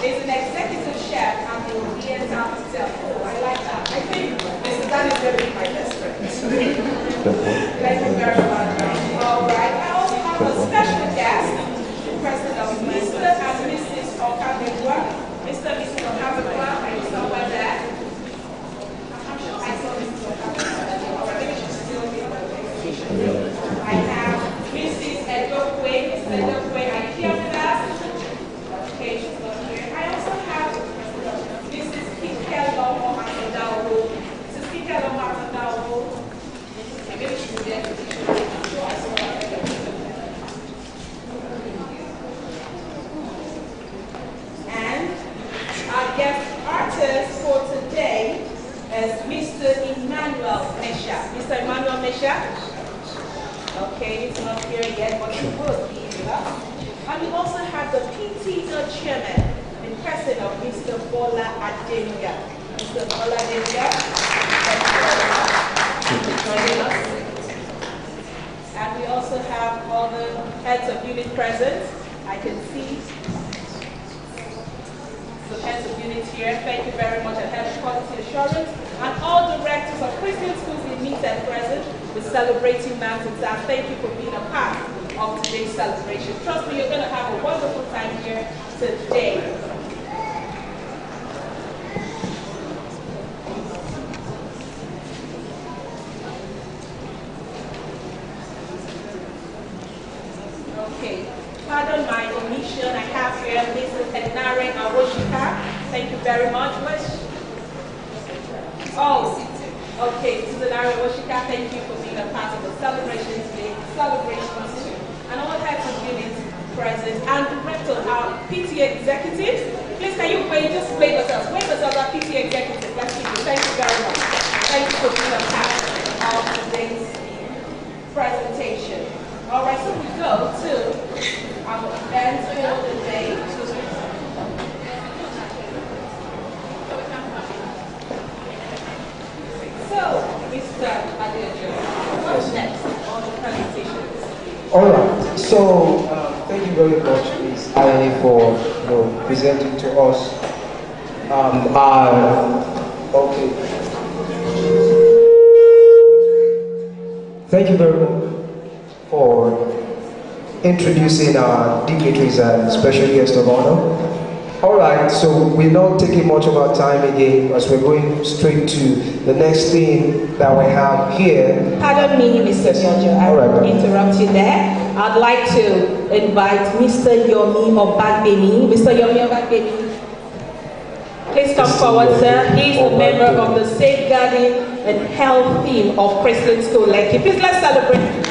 is an executive chef at the Oriental Hotel. Oh, I like that. I think Mr. Dan is going to be my best friend. Thank you very much. All right. I also have a special guest, present of Mr. and Mrs. Okabekwa. Mr. and Mrs. Okabekwa, are you somewhere there? I'm sure I saw Mrs. Okabekwa. All right, maybe she's still here. I have Mrs. Edokwe. Mrs. Edokwe, are you here with us? Okay, she's not here. I also have Mrs. Kikelomo Matadawo. Mrs. Kikelomo Matadawo. Maybe she's there. And our guest artist for today is Mr. Emmanuel Mesha. Mr. Emmanuel Mesha. Okay, it's not here yet, but he will be here. And we also have the PTO chairman in person of Mr. Bola Adenga. Mr. Bola Adenga, thank you for joining us. And we also have all the heads of unit present. I can see the heads of units here. Thank you very much. And head of quality assurance. And all directors of Christian schools in meet and present with celebrating mountains. And thank you for being a part of today's celebration. Trust me, you're going to have a wonderful time here today. Okay, pardon my omission. I have here Mrs. Ednare Awoshika. Thank you very much. Oh, okay, Mrs. Ednare Awoshika, thank you for being a part of the celebration today. Celebrations too. And all heads of units present and director of our PTA executive. Please can you wave, just wave us up. Wave us up, our PTA executive. Let's see you. Thank you very much. Thank you for being a part of today's presentation. All right, so we go to our event for the day. So, Mr. Adeojo, what's next on the presentation? All right, so thank you very much, Ms. Irene, for presenting to us. Okay. Thank you very much for introducing our dignitaries and special guest of honor. All right, so we're not taking much of our time again as we're going straight to the next thing that we have here. Pardon me, Mr. Miojo, I will interrupt you there. I'd like to invite Mr. Yomi Obagbemi. Mr. Yomi Obagbemi, please come forward, sir. He's a member of the Safeguarding and Health team of Chrisland School, Lekki. Please let's celebrate.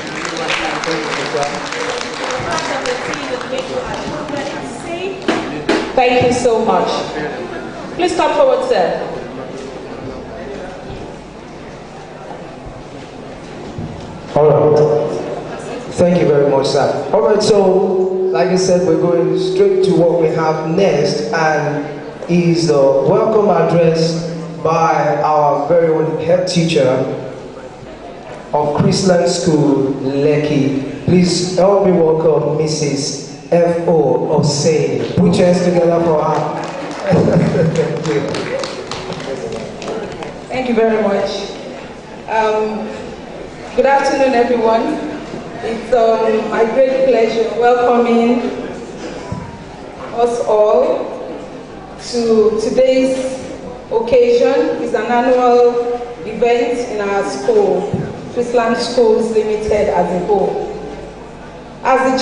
Thank you so much. Please come forward, sir. All right. Thank you very much, sir. All right, so like I said, we're going straight to what we have next, and is the welcome address by our very own head teacher of Chrisland School, Lekki. Please help me welcome Mrs. F.O. of Say. Put your hands together for her. Thank you. Thank you very much. Good afternoon, everyone. It's my great pleasure welcoming us all to today's occasion. It's an annual event in our school, Chrisland Schools Limited as a whole. As the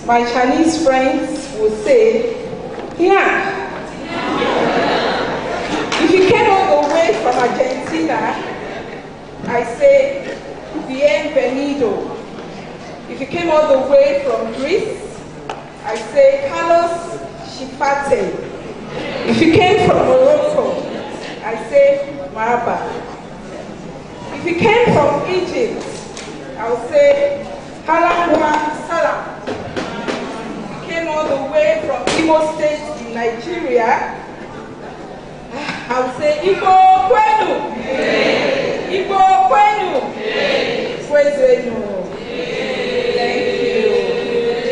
my Chinese friends would say, yeah. If you came all the way from Argentina, I say, bienvenido. If you came all the way from Greece, I say, Carlos Shifate. If you came from Morocco, I say, Maraba. If you came from Egypt, I'll say, Halakwa Salam. Came all the way from Imo State in Nigeria, I'll say Igbo Kwenu. Igbo Kwenu. Kwezenu. Thank you.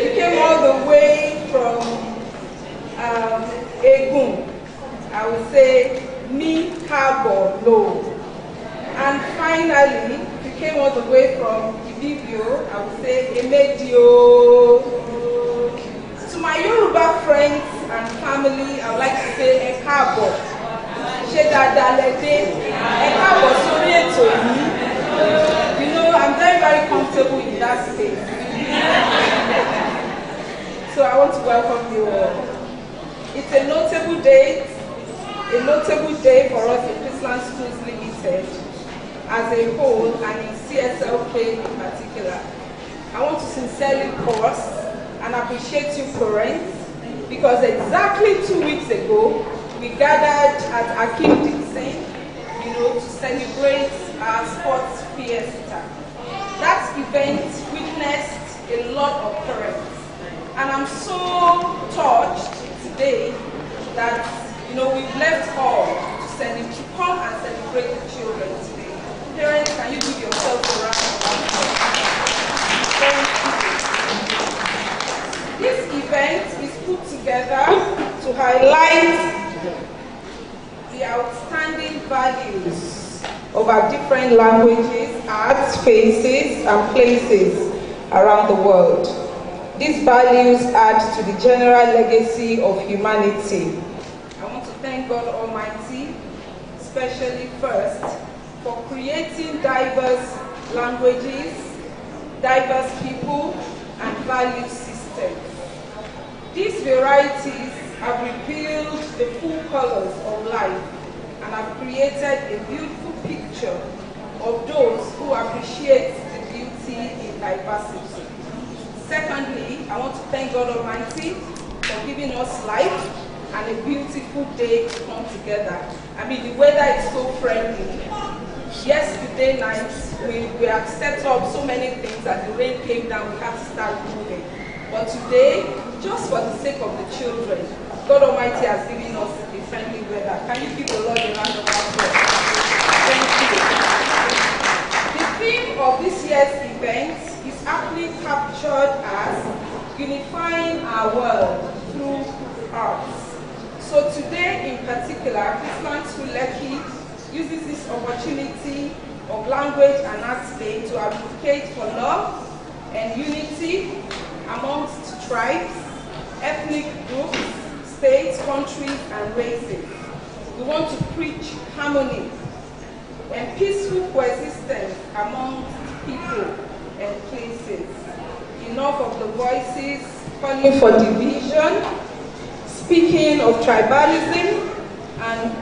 You came all the way from radio. To my Yoruba friends and family, I would like to say ẹ káàbọ̀. Ṣé dáadáa lẹ dé? Ẹ káàbọ̀ sórí ètò yìí. You know, I'm very, very comfortable in that space. So I want to welcome you all. It's a notable day for us in Chrisland Schools Limited as a whole and in CSLK in particular. I want to sincerely pause and appreciate you, parents, because exactly 2 weeks ago, we gathered at Akim Dixon, to celebrate our sports fiesta. That event witnessed a lot of parents. And I'm so touched today that, we've left all to come and celebrate the children today. Parents, can you give yourselves a round of applause? Thank you. This event is put together to highlight the outstanding values of our different languages, arts, spaces, and places around the world. These values add to the general legacy of humanity. I want to thank God Almighty, especially first, for creating diverse languages, diverse people, and value systems. These varieties have revealed the full colors of life and have created a beautiful picture of those who appreciate the beauty in diversity. Secondly, I want to thank God Almighty for giving us life and a beautiful day to come together. I mean, the weather is so friendly. Yesterday night, we had set up so many things that the rain came down, we had to start moving. But today, just for the sake of the children, God Almighty has given us a friendly weather. Can you give the Lord a round of applause? Thank you. The theme of this year's event is aptly captured as unifying our world through arts. So today in particular, Chrisland School Lekki uses this opportunity of Language and Arts Day to advocate for love and unity amongst tribes, ethnic groups, states, countries, and races. We want to preach harmony and peaceful coexistence amongst people and places. Enough of the voices calling for division, speaking of tribalism, and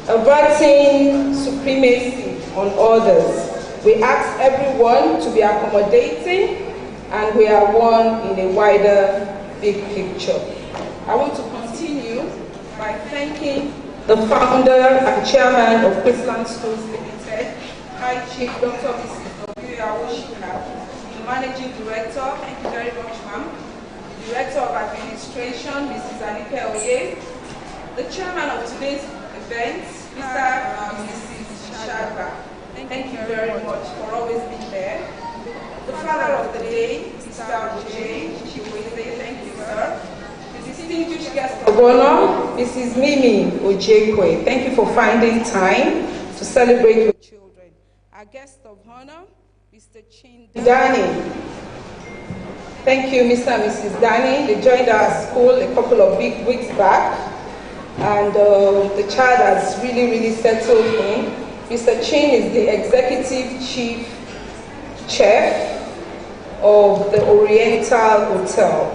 averting supremacy on others. We ask everyone to be accommodating, and we are one in a wider big picture. I want to continue by thanking the founder and chairman of Chrisland Schools Limited, High Chief Dr. Mrs. Oshika, the managing director, thank you very much, ma'am, the director of administration, Mrs. Anike Oye, the chairman of today's event, Mr. and Mrs. Shadra. Thank you very much for always being there. The father of the day, Mr. Ojay Chikweze, thank you, sir. The distinguished guest of honor, Mrs. Mimi Ojekwe, thank you for finding time to celebrate your children. Our guest of honor, Mr. Chin Dani. Thank you, Mr. and Mrs. Dani. They joined our school a couple of weeks back, and the child has really settled in. Mr. Chin is the executive chief chef of the Oriental Hotel,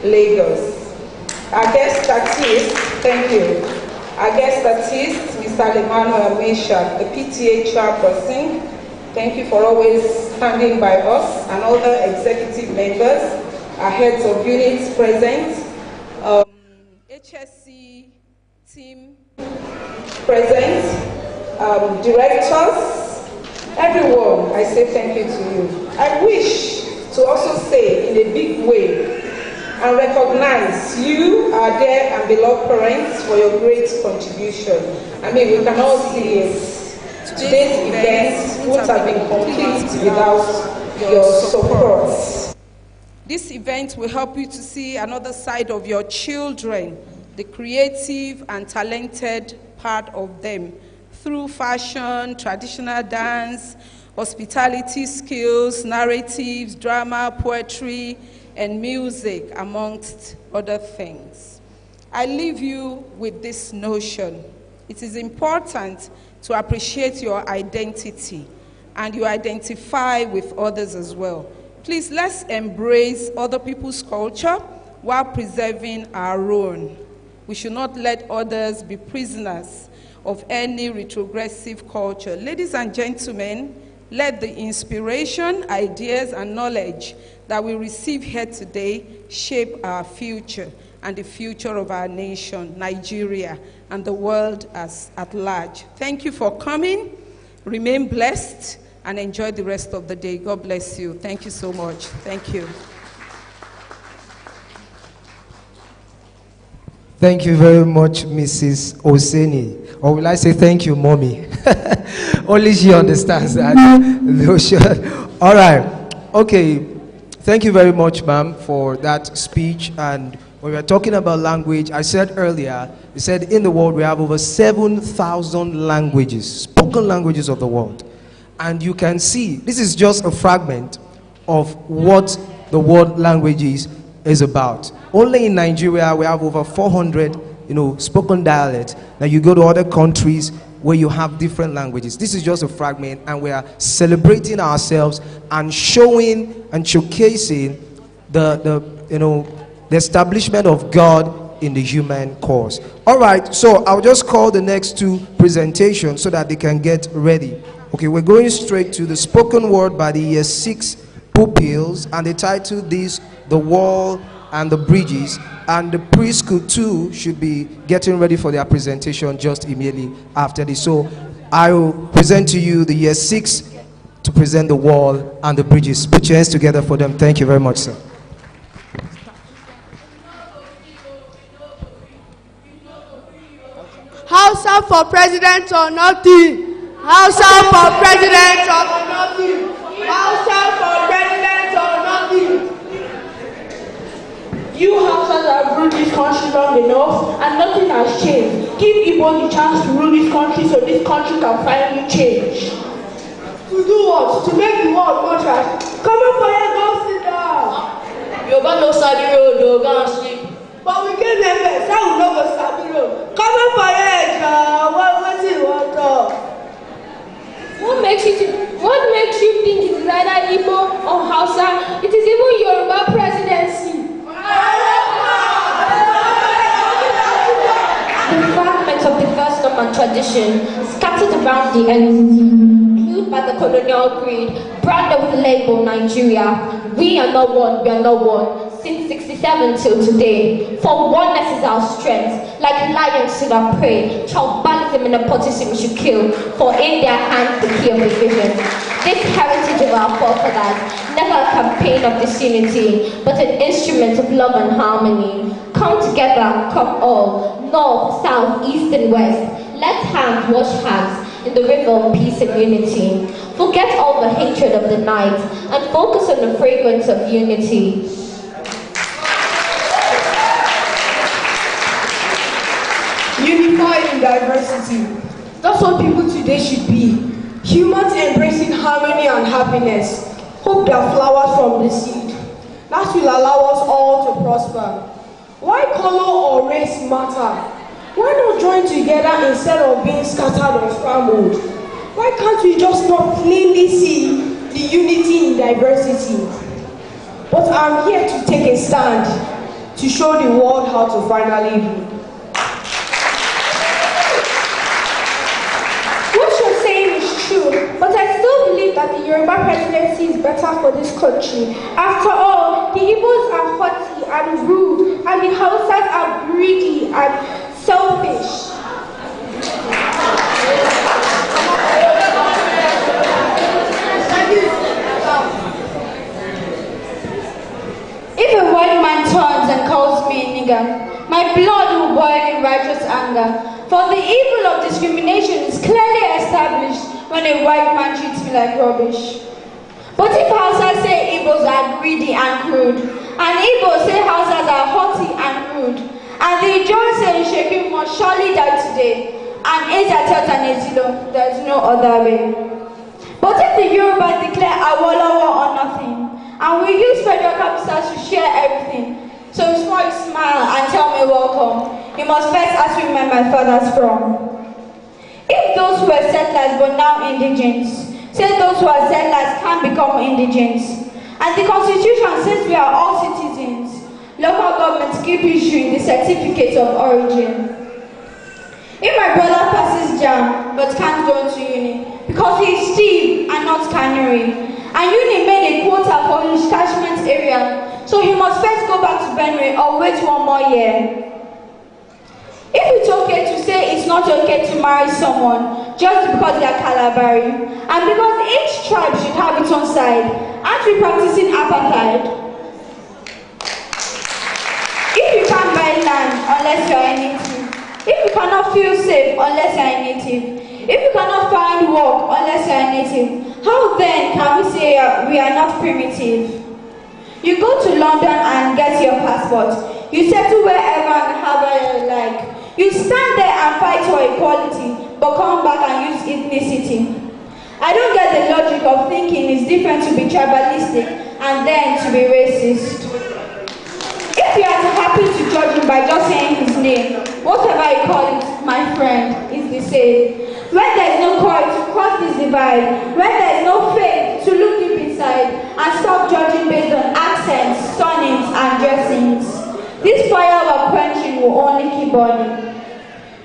Lagos. Our guest artist, thank you. Our guest artist, Mr. Emmanuel Mesha, the PTA chairperson. Thank you for always standing by us, and all the executive members, our heads of units present, HSC team present, directors, everyone, I say thank you to you. I wish to also say in a big way and recognize you, our dear and beloved parents, for your great contribution. I mean, we can all see it. Today's event would have been complete without your support. This event will help you to see another side of your children, the creative and talented part of them, through fashion, traditional dance, hospitality skills, narratives, drama, poetry, and music, amongst other things. I leave you with this notion. It is important to appreciate your identity, and you identify with others as well. Please, let's embrace other people's culture while preserving our own. We should not let others be prisoners of any retrogressive culture. Ladies and gentlemen, let the inspiration, ideas, and knowledge that we receive here today shape our future and the future of our nation, Nigeria, and the world at large. Thank you for coming. Remain blessed and enjoy the rest of the day. God bless you. Thank you so much. Thank you. Thank you very much, Mrs. Oseni. Or will I say thank you, Mommy? Only she understands that notion. All right. Okay. Thank you very much, ma'am, for that speech. And when we are talking about language, I said earlier, we said in the world we have over 7,000 languages, spoken languages of the world. And you can see, this is just a fragment of what the world languages is about. Only in Nigeria, we have over 400, spoken dialects. Now you go to other countries where you have different languages. This is just a fragment, and we are celebrating ourselves and showing and showcasing the establishment of God in the human cause. All right, so I'll just call the next two presentations so that they can get ready. Okay, we're going straight to the spoken word by the year 6 pupils, and the title is The Wall and the Bridges, and the preschool too should be getting ready for their presentation just immediately after this. So I will present to you the year 6 to present The Wall and the Bridges. Put your hands together for them. Thank you very much, sir. Hausa for president or nothing. Hausa for president or nothing. Hausa for president or nothing. You Hausas have ruled this country long enough and nothing has changed. Give Igbo the chance to rule this country so this country can finally change. To do what? To make the world more trash. Come up for here, go sit down. You got no study road, you go and sleep. But we get members, how we no go study road. Come up for here, what do you want to? What makes you think it is either Igbo or Hausa? It is even Yoruba presidency. The fragments of the first Norman tradition scattered around the entity, fueled by the colonial greed, branded with the label Nigeria. We are not one, we are not one. Since 67 till today, for oneness is our strength. Like lions to our prey, tribalism and nepotism should kill. For in their hands the key of the vision. This heritage of our forefathers, never a campaign of disunity, but an instrument of love and harmony. Come together, come all, north, south, east and west. Let hands wash hands in the river of peace and unity. Forget all the hatred of the night and focus on the fragrance of unity. Unifying diversity. That's what people today should be. Humans embracing harmony and happiness. Hope their flowers from the seed. That will allow us all to prosper. Why color or race matter? Why not join together instead of being scattered or scrambled? Why can't we just not plainly see the unity in diversity? But I'm here to take a stand to show the world how to finally be. But I still believe that the Yoruba presidency is better for this country. After all, the Igbos are haughty and rude, and the Hausas are greedy and selfish. If a white man turns and calls me a nigger, my blood will boil in righteous anger. For the evil of discrimination is clearly established when a white man treats me like rubbish. But if Hausas say Igbos are greedy and crude, and Igbos say Hausas are haughty and rude, and the Ijaw say Shekin must surely die today, and Asia tells an Ezilo, there is no other way. But But if the Yorubas declare Awolowo or nothing, and we use federal capitals to share everything, so before you smile and tell me welcome, you must first ask me where my father's from. If those who were settlers but now indigents, say those who are settlers can become indigents, and the Constitution says we are all citizens, local governments keep issuing the certificate of origin. If my brother passes JAM but can't go into uni because he is Steve and not Canary, and uni made a quota for his catchment area, so he must first go back to Benue or wait 1 more year. If it's okay to say it's not okay to marry someone just because they are Calabari, and because each tribe should have its own side, aren't we practicing apartheid? If you can't buy land unless you are a native, if you cannot feel safe unless you are a native, if you cannot find work unless you are a native, how then can we say we are not primitive? You go to London and get your passport. You settle wherever and however you like. You stand there and fight for equality, but come back and use ethnicity. I don't get the logic of thinking it's different to be tribalistic and then to be racist. If you are happy to judge him by just saying his name, whatever you call it, my friend, is the same. When there is no courage to cross this divide, when there is no faith to look deep inside and stop judging based on accents, surnames, and dressings, this fire we're quenching will only keep burning.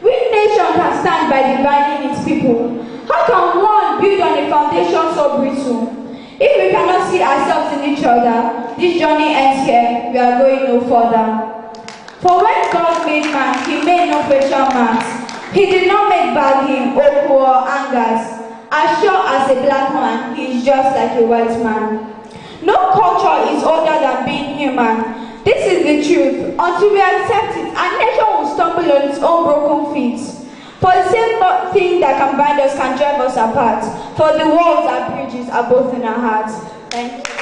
Which nation can stand by dividing its people? How can one build on a foundation so brittle? If we cannot see ourselves in each other, this journey ends here, we are going no further. For when God made man, he made no facial marks. He did not make bargain, oku, or angers. As sure as a black man, he is just like a white man. No culture is older than being human. This is the truth. Until we accept it, and nature will stumble on its own broken feet. For the same thing that can bind us can drive us apart. For the walls and bridges are both in our hearts. Thank you.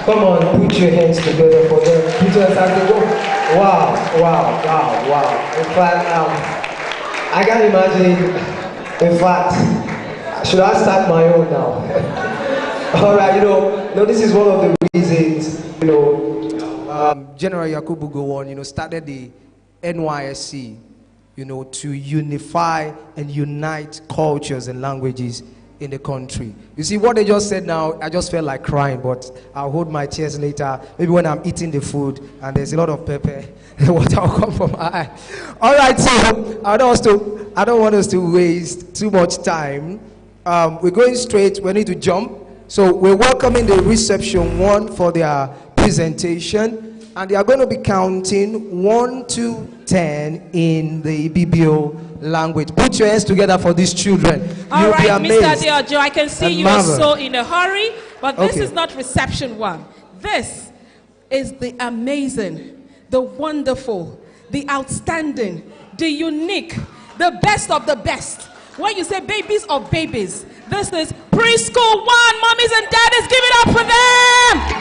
Come on, put your hands together for them. Put your hands together. Wow, wow, wow, wow. In fact, I can't imagine. In fact, should I start my own now? All right, this is one of the reasons, General Yakubu Gowon, started the NYSC, to unify and unite cultures and languages in the country. You see, what they just said now, I just felt like crying, but I'll hold my tears later. Maybe when I'm eating the food and there's a lot of pepper, the water will come from my eye. All right, so I don't want us to waste too much time. We're going straight. We need to jump. So we're welcoming the reception one for their presentation, and they are going to be counting 1 to 10 in the BBO language. Put your hands together for these children. All right, Mr. Deojo, I can see you are so in a hurry, but this is not reception one. This is the amazing, the wonderful, the outstanding, the unique, the best of the best. When you say babies of babies, this is preschool one. Mommies and daddies, give it up for them.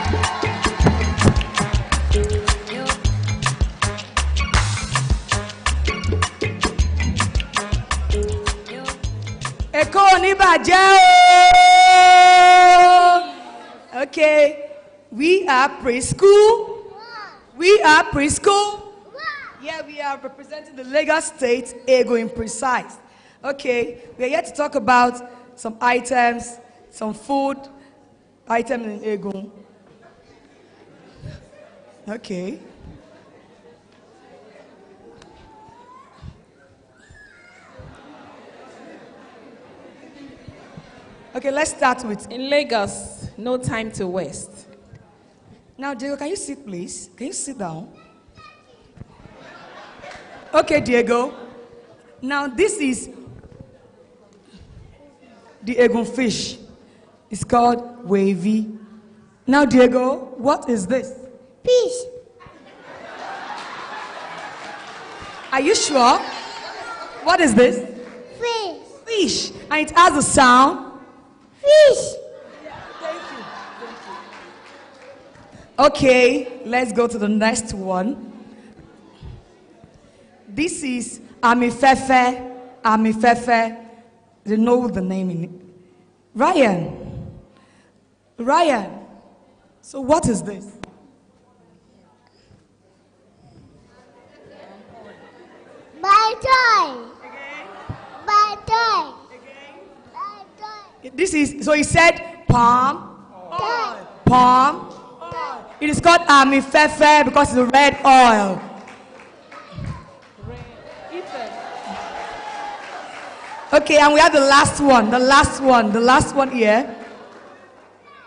Okay, we are preschool. We are preschool. Yeah, we are representing the Lagos State, Ego in precise. Okay, we are here to talk about some items, some food items in Ego. Okay. Okay, let's start with... In Lagos, no time to waste. Now, Diego, can you sit, please? Can you sit down? Okay, Diego. Now, this is the Egun fish. It's called wavy. Now, Diego, what is this? Fish. Are you sure? What is this? Fish. Fish. And it has a sound. Fish. Thank you. Okay, let's go to the next one. This is Amifefe. Amifefe. They know the name in it. Ryan. Ryan. So what is this? My toy. My toy. My toy. This is, so he said palm. Toy. Palm. It is called Amifefe because it's red oil. Okay, and we have the last one. The last one here.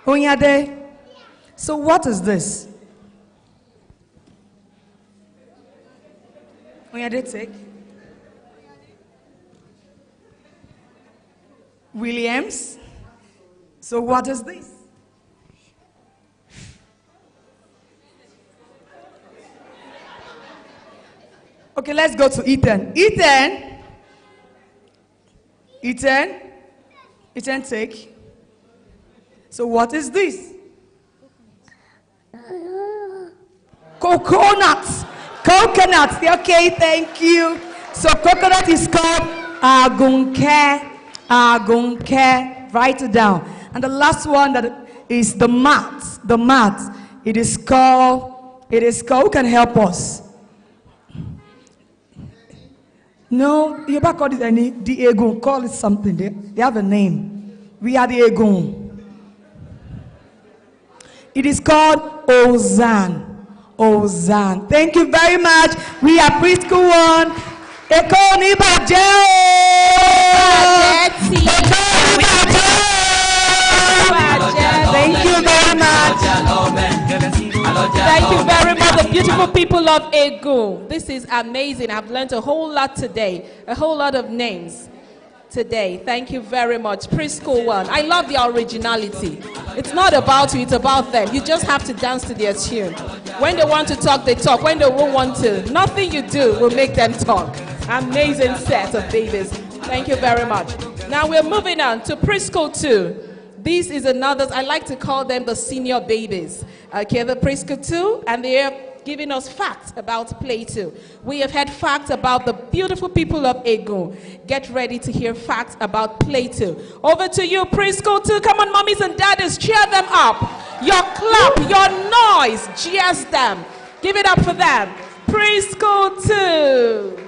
Onyade. So what is this? Onyade, take. Williams. So what is this? Okay, let's go to Ethan. Ethan, take. So what is this? Coconut. Okay, thank you. So coconut is called agunke. Write it down. And the last one that is the mat. It is called, who can help us? No, you better call it any, the Egun. Call it something. They have a name. We are the Egun. It is called Ozan. Thank you very much. We are preschool 1. Ekoni Bajeo. Thank you very much. Thank you very much, the beautiful people of Egu. This is amazing. I've learned a whole lot today, a whole lot of names today. Thank you very much. Preschool 1. I love the originality. It's not about you, it's about them. You just have to dance to their tune. When they want to talk, they talk. When they won't want to, nothing you do will make them talk. Amazing set of babies. Thank you very much. Now we're moving on to preschool 2. This is another, I like to call them the senior babies. Okay, the preschool 2, and they're giving us facts about Play 2. We have had facts about the beautiful people of Egu. Get ready to hear facts about Play 2. Over to you, preschool 2. Come on, mommies and daddies, cheer them up. Your clap, your noise, cheers them. Give it up for them. Preschool 2.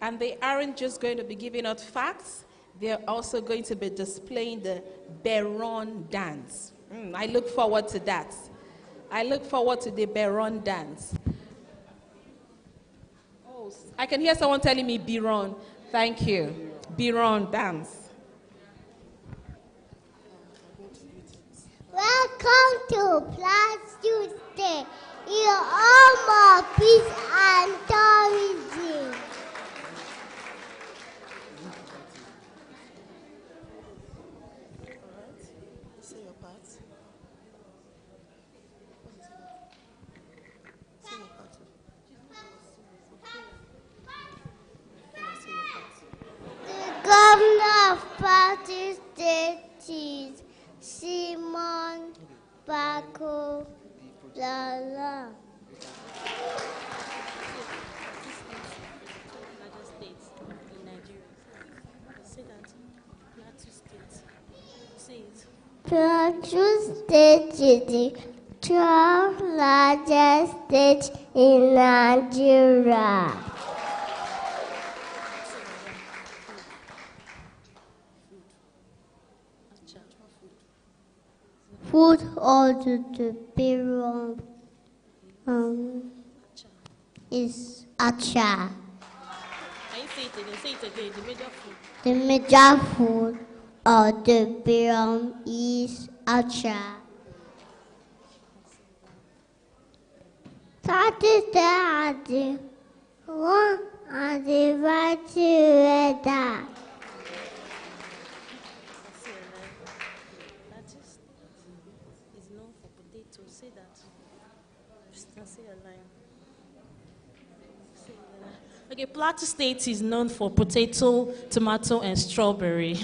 And they aren't just going to be giving out facts, they're also going to be displaying the Beron dance. I look forward to that. I look forward to the Beron dance. Oh, I can hear someone telling me Biron. Thank you. Biron dance. Welcome to Plus Tuesday. You're all more peace and tourism. Governor of Party State is Simon Bako Lala. Plateau State is the 12th largest state in Nigeria. Food order to be wrong is acha. The major food of the Biram is acha. Saturday, one and the right weather. Is known for potato. Say that. Say a line. Okay, Plateau State is known for potato, tomato, and strawberry.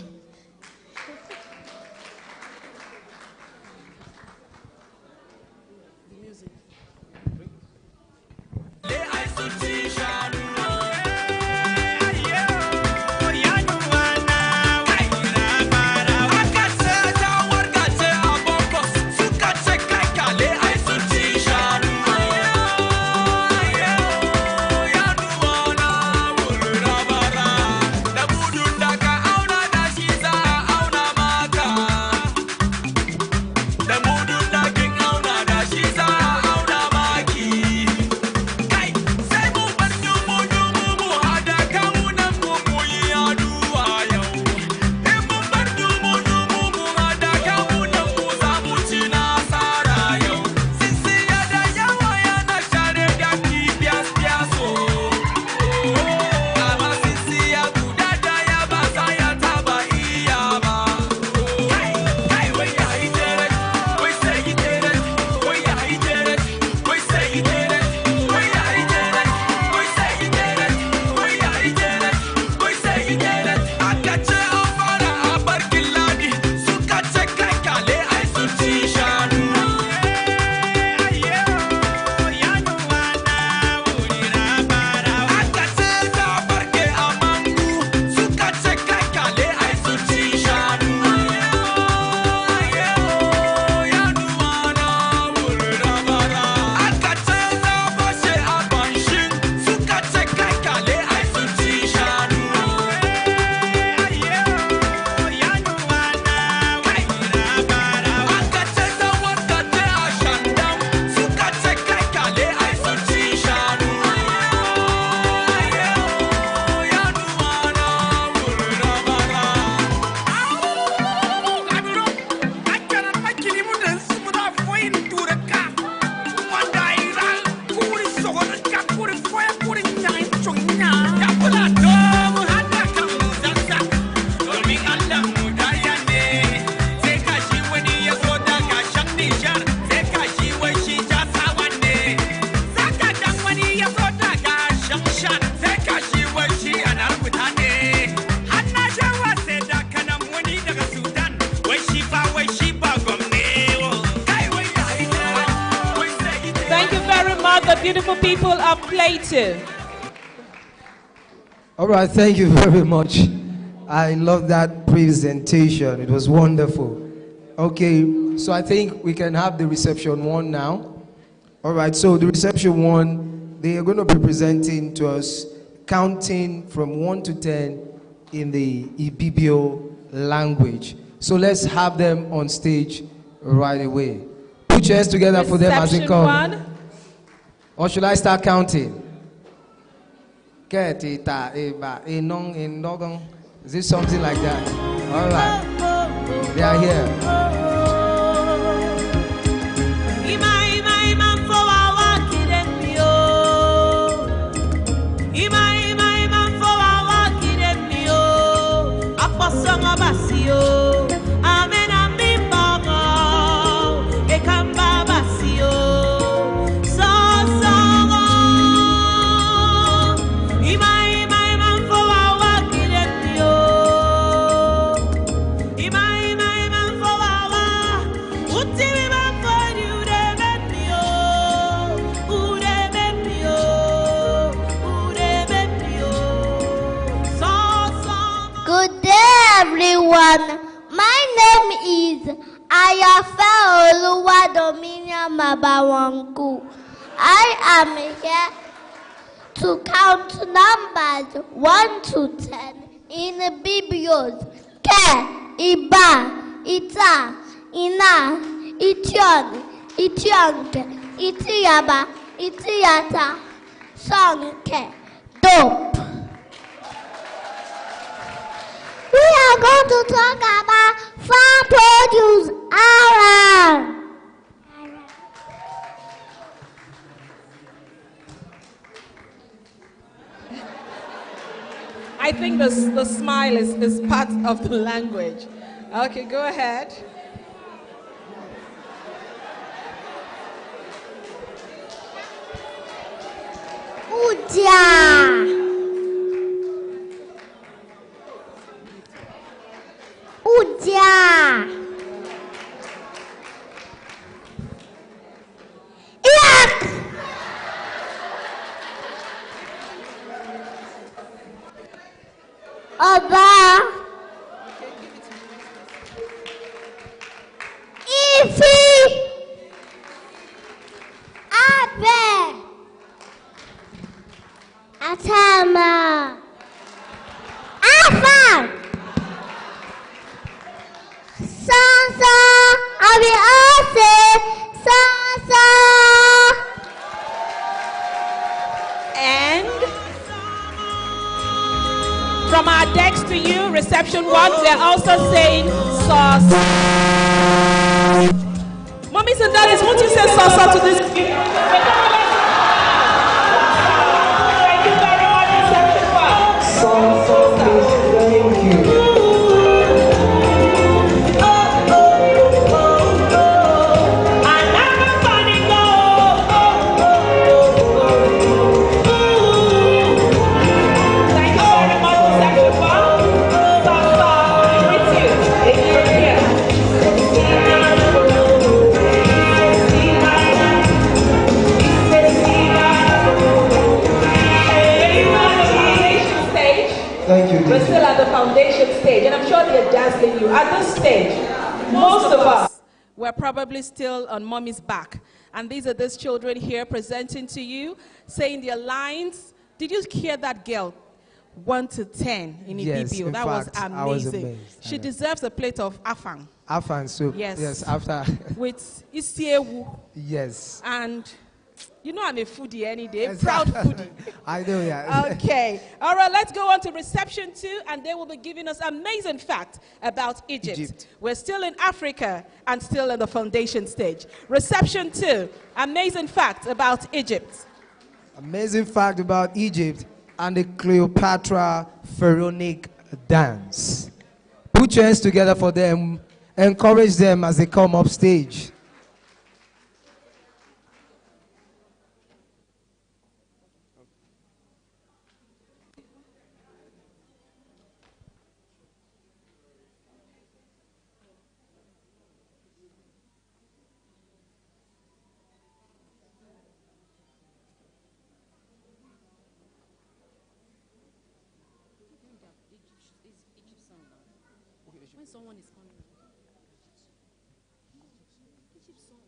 Beautiful people of Plateau. All right, thank you very much. I love that presentation. It was wonderful. Okay, so I think we can have the reception one now. All right, so the reception one, they are going to be presenting to us, counting from 1 to 10 in the Ibibio language. So let's have them on stage right away. Put your hands together for them as they come. One. Or should I start counting? Is it something like that? All right. They are here. Everyone, my name is Ayafe Oluwadominia Mabawanku. I am here to count numbers 1 to 10 in the Biblios. Ke, Iba, Ita, Ina, Ition, Itionke, Itiyaba, Itiyata, Sonke, Dope. We are going to talk about farm produce. think the smile is part of the language. Okay, go ahead. Uja. Uja. Yak. Oba. Ifi. Abe. Atama. Afa. Sansa. I will all say Sansa. And from our decks to you, reception one, they're also saying sauce. Mummies and daddies, won't you say salsa to this? Thank you very much, reception one. Salsa, please. Thank you. Thank you. We're still at the foundation stage, and I'm sure they're dazzling you. At this stage, most of us were probably still on mommy's back. And these are these children here presenting to you, saying their lines. Did you hear that girl? 1 to 10 in Yes, Ibibio. in That fact, was I was amazing. amazed. She deserves a plate of afang. Afan soup. Yes. Yes, after. With isiewu. Yes. And you know I'm a foodie any day, proud foodie. I know, yeah. Okay. All right, let's go on to reception 2, and they will be giving us amazing facts about Egypt. We're still in Africa and still in the foundation stage. Reception 2, amazing facts about Egypt. Amazing fact about Egypt and the Cleopatra pharaonic dance. Put your hands together for them. Encourage them as they come up stage. When someone is coming, Egypt song,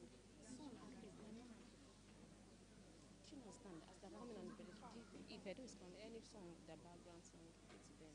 she must stand as they're coming on the if Edo is coming, any song, the background song, it's them.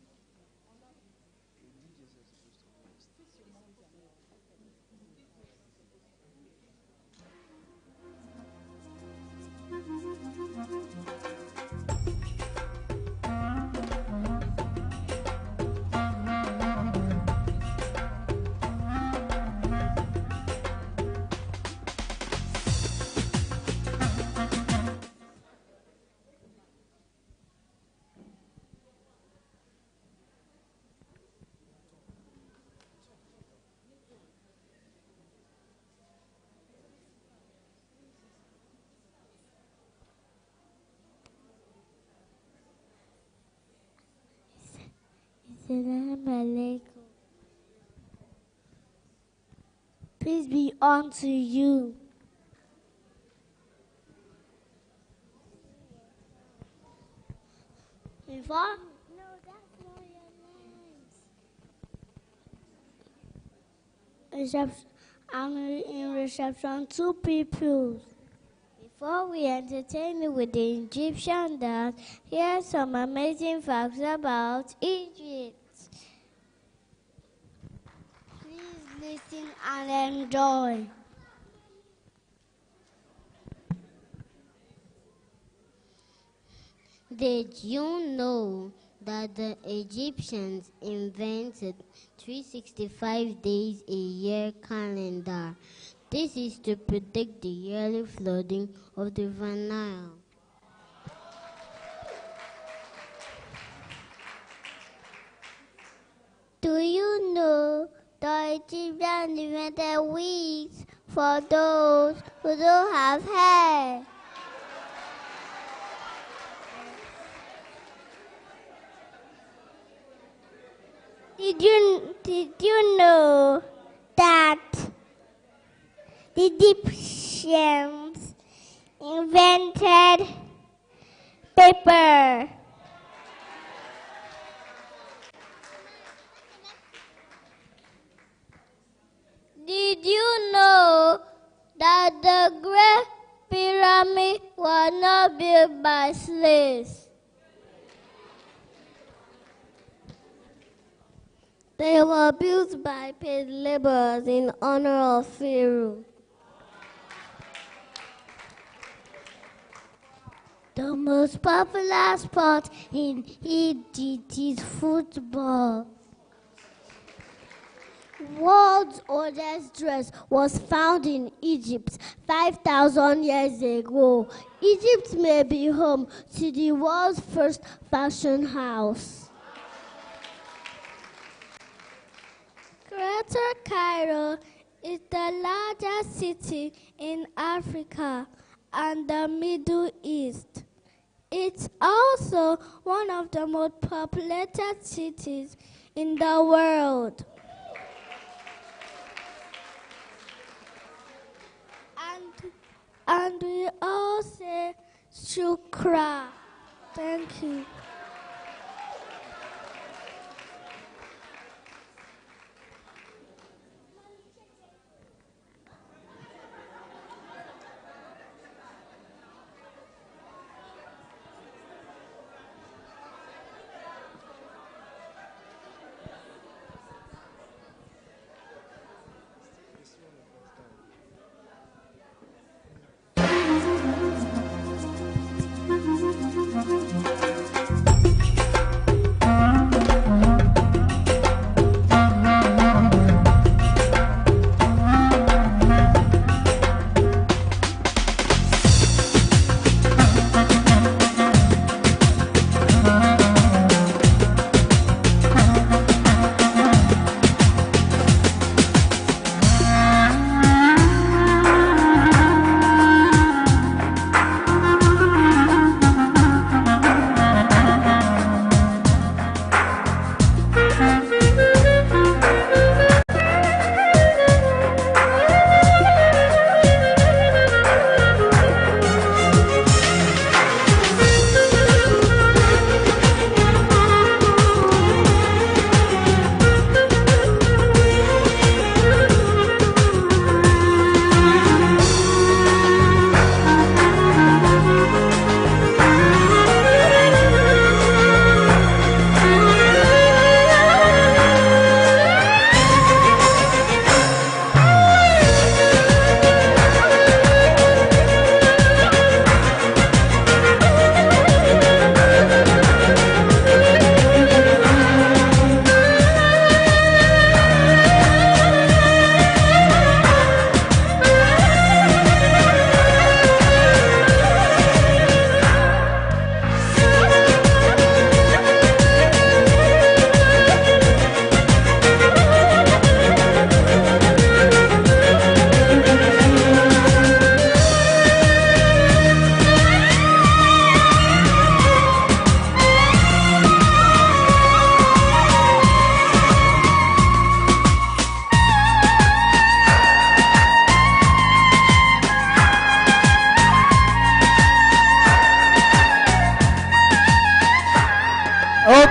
Assalamu alaikum. Peace be unto you. Before? No, that's not your names. I'm in reception 2 people. Before we entertain you with the Egyptian dance, here are some amazing facts about Egypt. Please listen and enjoy. Did you know that the Egyptians invented 365 days a year calendar? This is to predict the yearly flooding of the River Nile. Do you know the Egyptians invented wigs for those who don't have hair? Did you know that the Egyptians invented paper? Did you know that the Great Pyramid was not built by slaves? They were built by paid laborers in honor of Pharaoh. The most popular sport in Egypt is football. World's oldest dress was found in Egypt 5,000 years ago. Egypt may be home to the world's first fashion house. Greater Cairo is the largest city in Africa and the Middle East. It's also one of the most populated cities in the world. And we all say shukra. Thank you.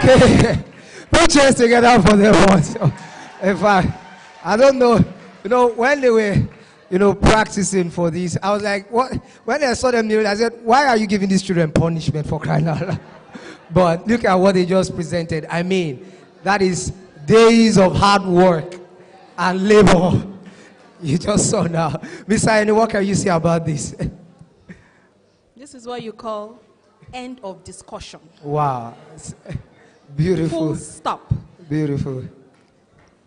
Okay, put your hands together for them once. In fact, I don't know, when they were, practicing for this, I was like, what? When I saw them, I said, why are you giving these children punishment for crying out loud? But look at what they just presented. I mean, that is days of hard work and labor. You just saw now. Mr. Annie, what can you say about this? This is what you call end of discussion. Wow. Beautiful. Full stop. Beautiful.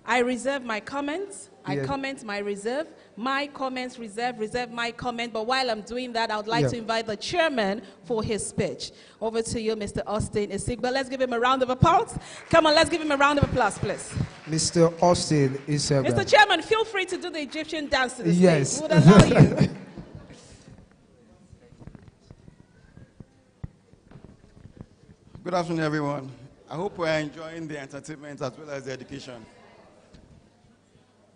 I reserve my comments. I Yes. comment my reserve. My comments reserve my comment. But while I'm doing that, I would like to invite the chairman for his speech. Over to you, Mr. Austin Isigba. Let's give him a round of applause. Come on, let's give him a round of applause, please. Mr. Austin is Mr. Chairman, feel free to do the Egyptian dance to the yes. stage. We would allow you. Good afternoon, everyone. I hope we're enjoying the entertainment as well as the education.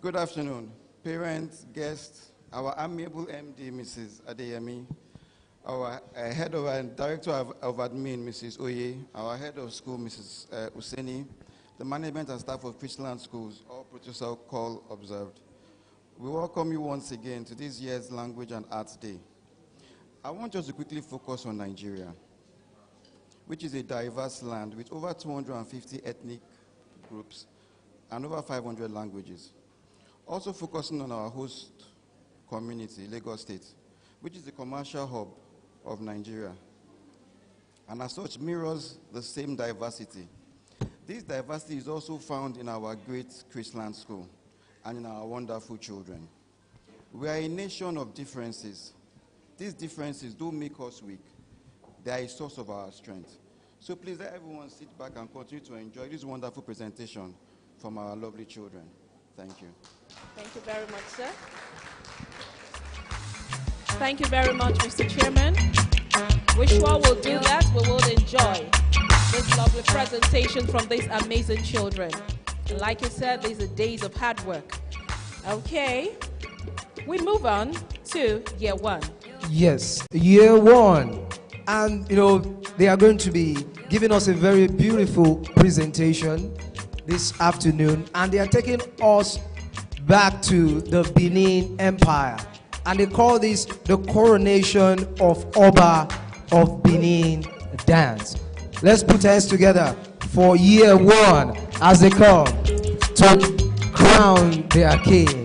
Good afternoon, parents, guests, our amiable MD, Mrs. Adeyemi, our head of and director of admin, Mrs. Oye, our head of school, Mrs. Useni, the management and staff of Chrisland schools, all protocol call observed. We welcome you once again to this year's Language and Arts Day. I want us to quickly focus on Nigeria, which is a diverse land with over 250 ethnic groups and over 500 languages. Also focusing on our host community, Lagos State, which is the commercial hub of Nigeria, and as such mirrors the same diversity. This diversity is also found in our great Chrisland school and in our wonderful children. We are a nation of differences. These differences don't make us weak. They are a source of our strength. So please let everyone sit back and continue to enjoy this wonderful presentation from our lovely children. Thank you. Thank you very much, sir. Thank you very much, Mr. Chairman. We're sure we'll do that. We will enjoy this lovely presentation from these amazing children. And like you said, these are days of hard work. Okay, we move on to year one. Yes, year one. And, they are going to be giving us a very beautiful presentation this afternoon. And they are taking us back to the Benin Empire. And they call this the coronation of Oba of Benin dance. Let's put hands together for year one as they come to crown their king.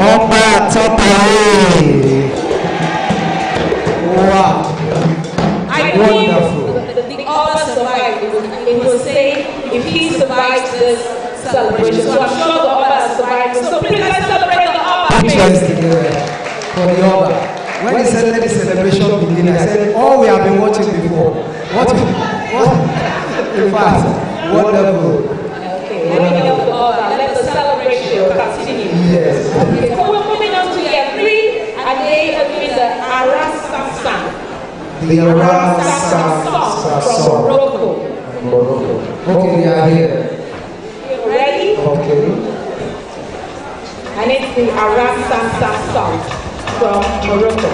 Oba Topae. Wow. I Wonderful. think the Oba survived. It was saying if he survives this celebration. So I'm sure the Oba survived. So please let's celebrate the Oba. Put your hands together for the Oba. When he said let the celebration begin, I said, all we have been watching before. What? In fact, wonderful. Okay, let me help the Oba. Let the celebration continue. Yes. Okay, so we're moving on to year 3, and they are doing the Arasansan. The Arasansan from Morocco. Okay, they are here. You ready? Okay. And it's the Arasansan song from Morocco.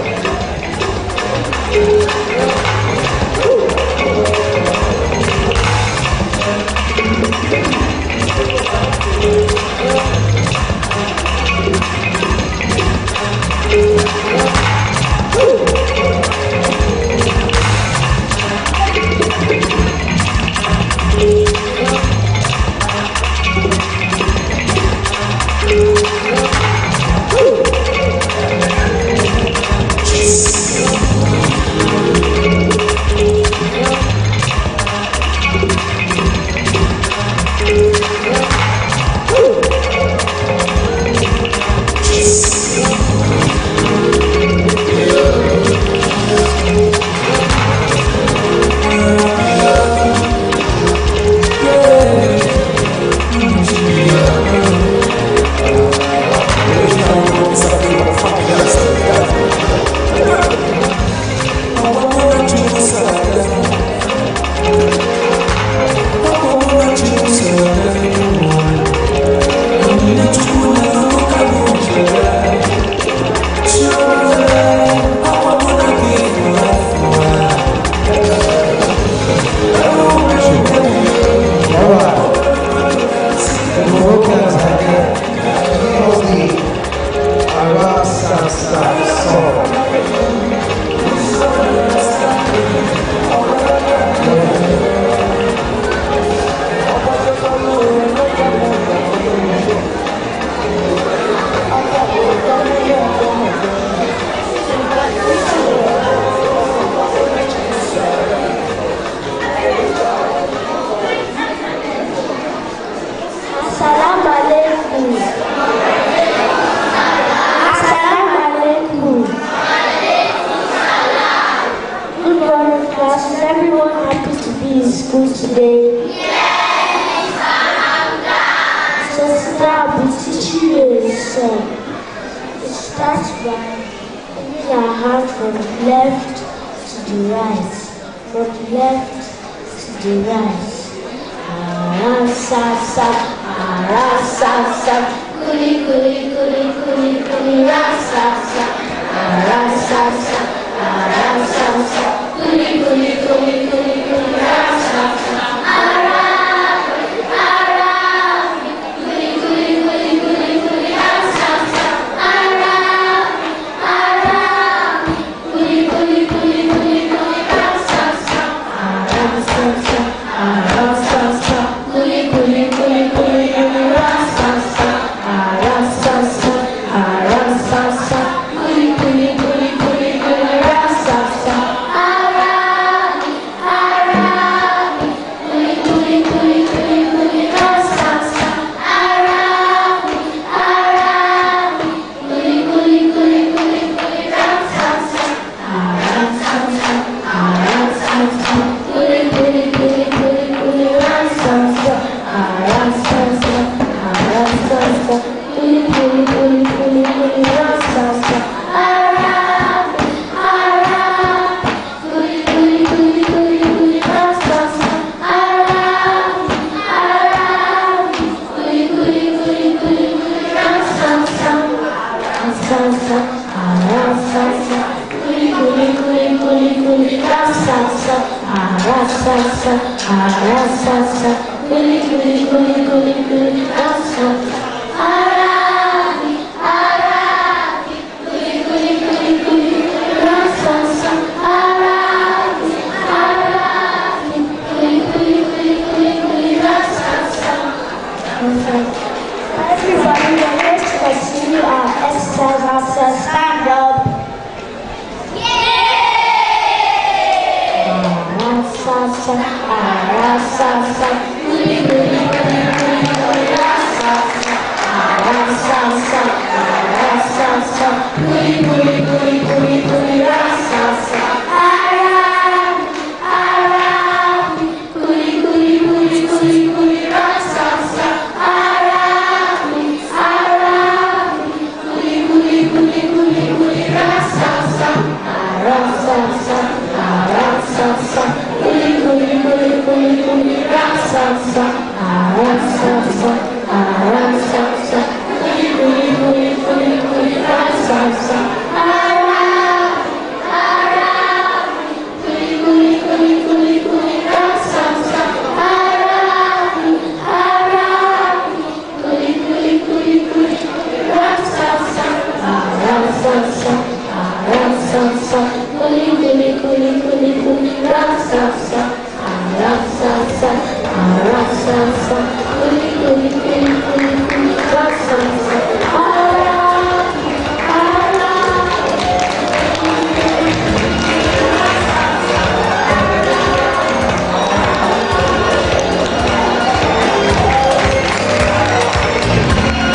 Everybody, the next person, you are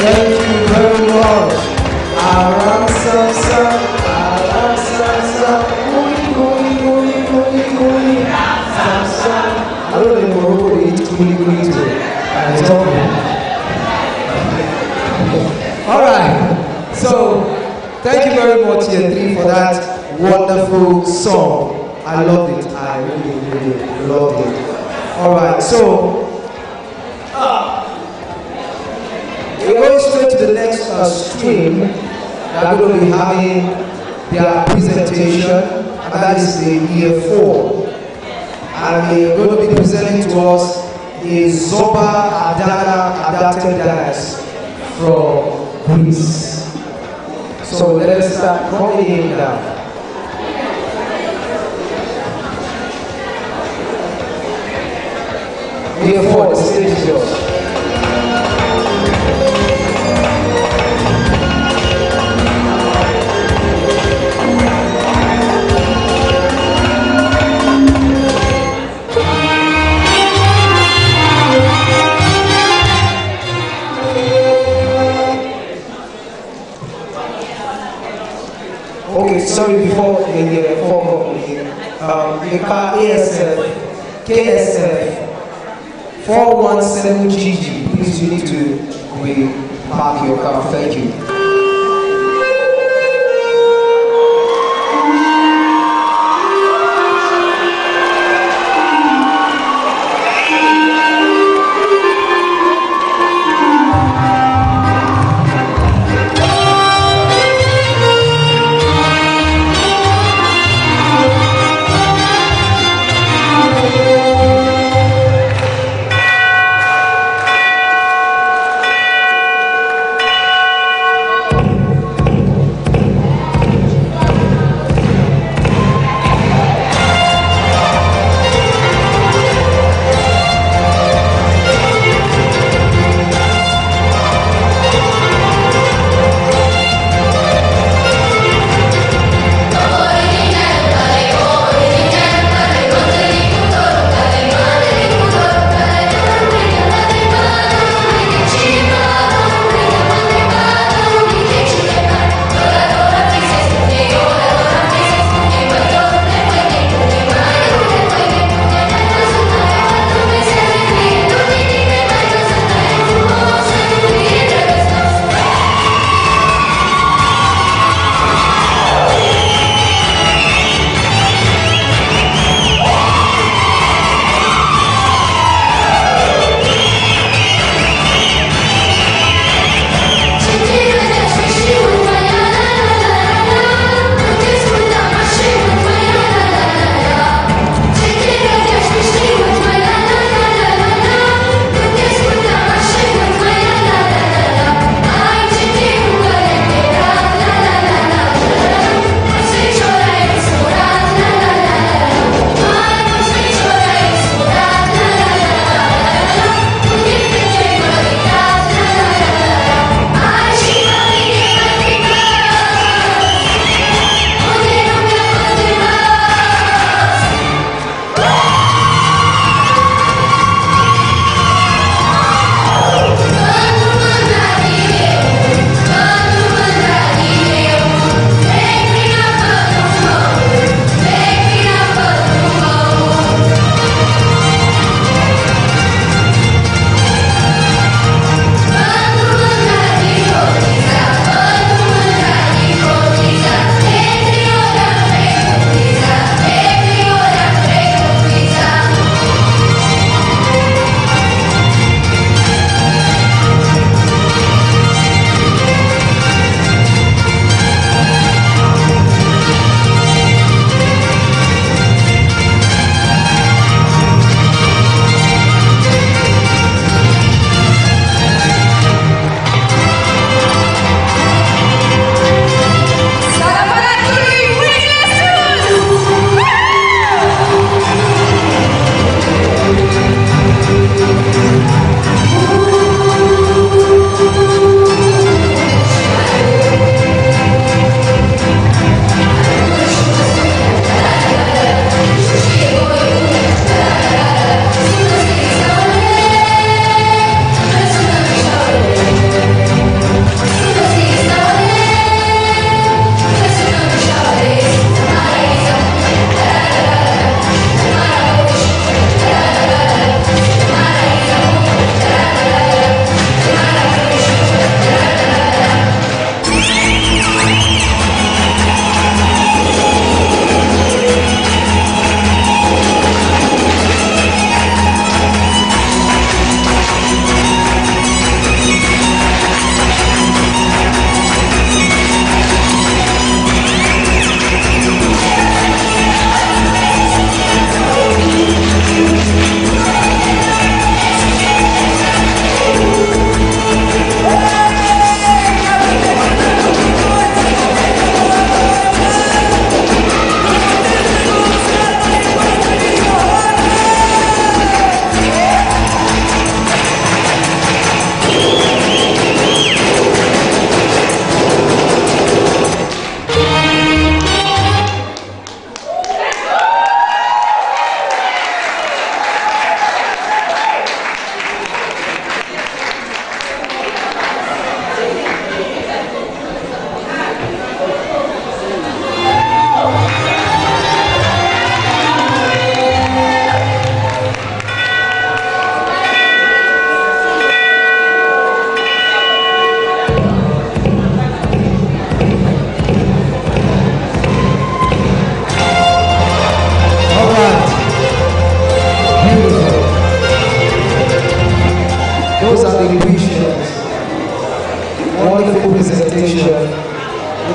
Thank you very much. Aram Sansa, Aram Sansa, Kuli, Sansa. I don't know if Morocco eats Kuli too. And it's all right. So, thank you very much, Year 3, for that wonderful song. I loved it. I really, really loved it. All right. So, we're going straight to the next stream. They're going to be having their presentation, and that is the Year 4. And they're going to be presenting to us the Zoba Adana adapted dance from Greece. So let us start coming in now. Year 4, the stage is yours. Okay, sorry, before the car ASF, KSF 417GG, please you need to park your car, thank you.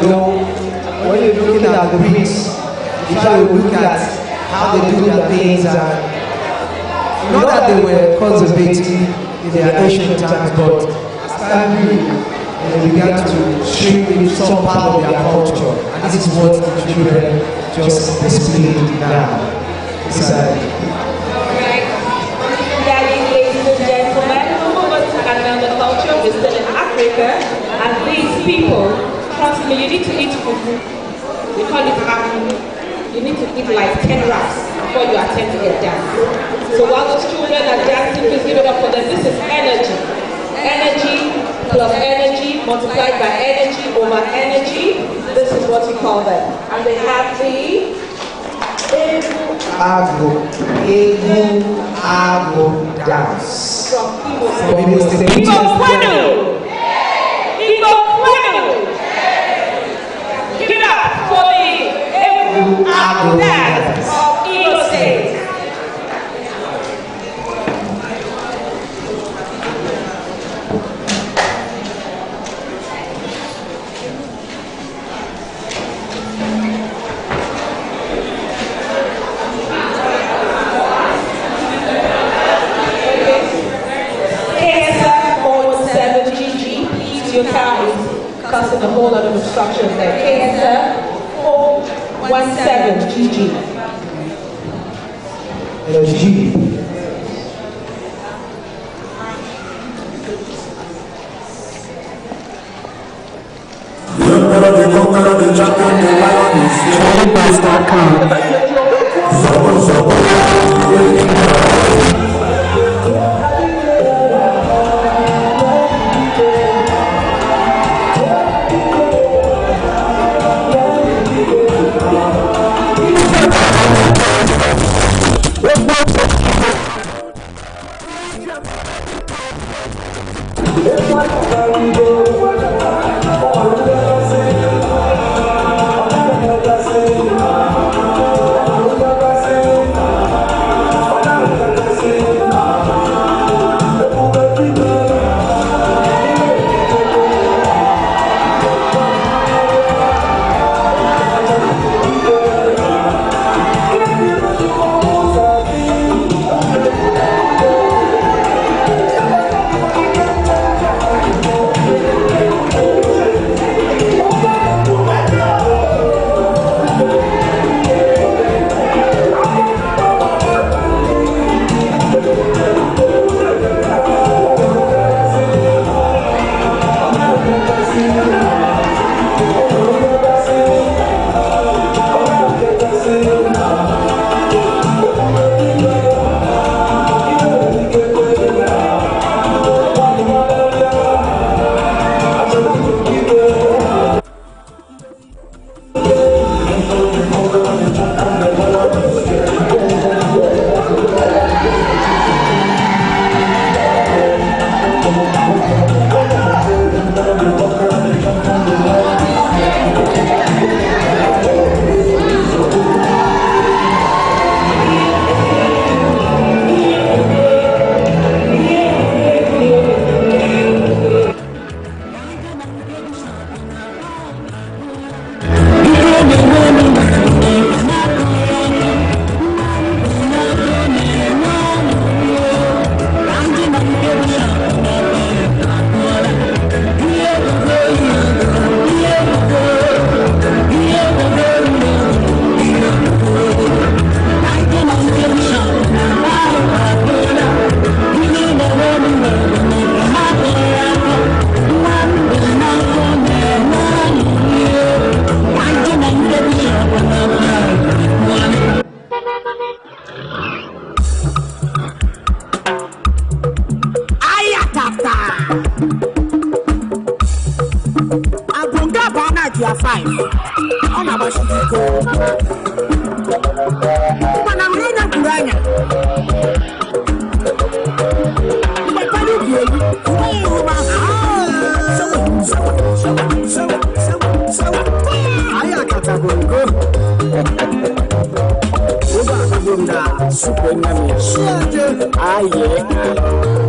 You know, when you're looking at the priests, you try to look at how they do their things, and not that they were conservative in their ancient times, but as time grew, they began to shrink in some part of their culture, and this is what the children just displayed now. Ladies and gentlemen, another culture, we're still in Africa, and these people, trust me, you need to eat fufu. We call it hapu. You need to eat like 10 wraps before you attempt to get down. So while those children are dancing, please give it up for them. This is energy. Energy plus energy multiplied by energy over energy. This is what we call them. And they have the Agbo dance. From Igbo State. Igbo Kwenu! Igbo Kwenu! Give it up for the Agbo dance of Igbo State. Your car is causing a whole lot of obstructions there. KSF 417 GG. G.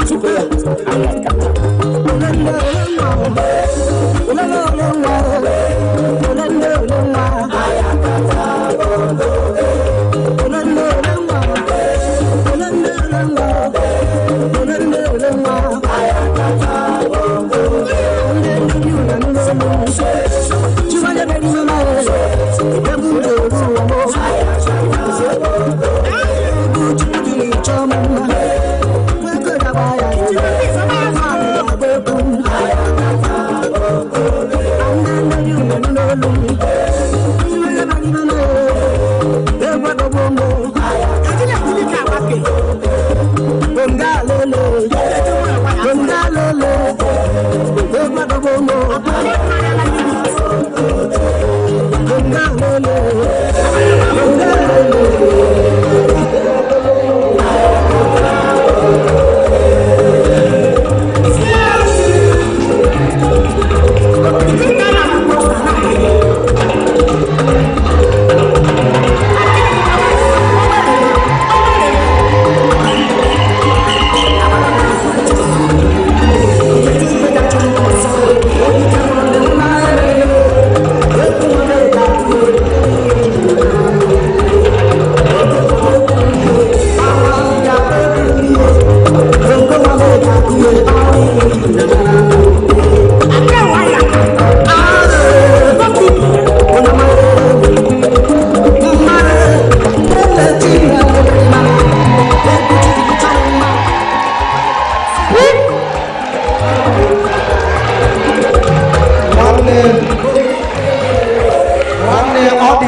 Super.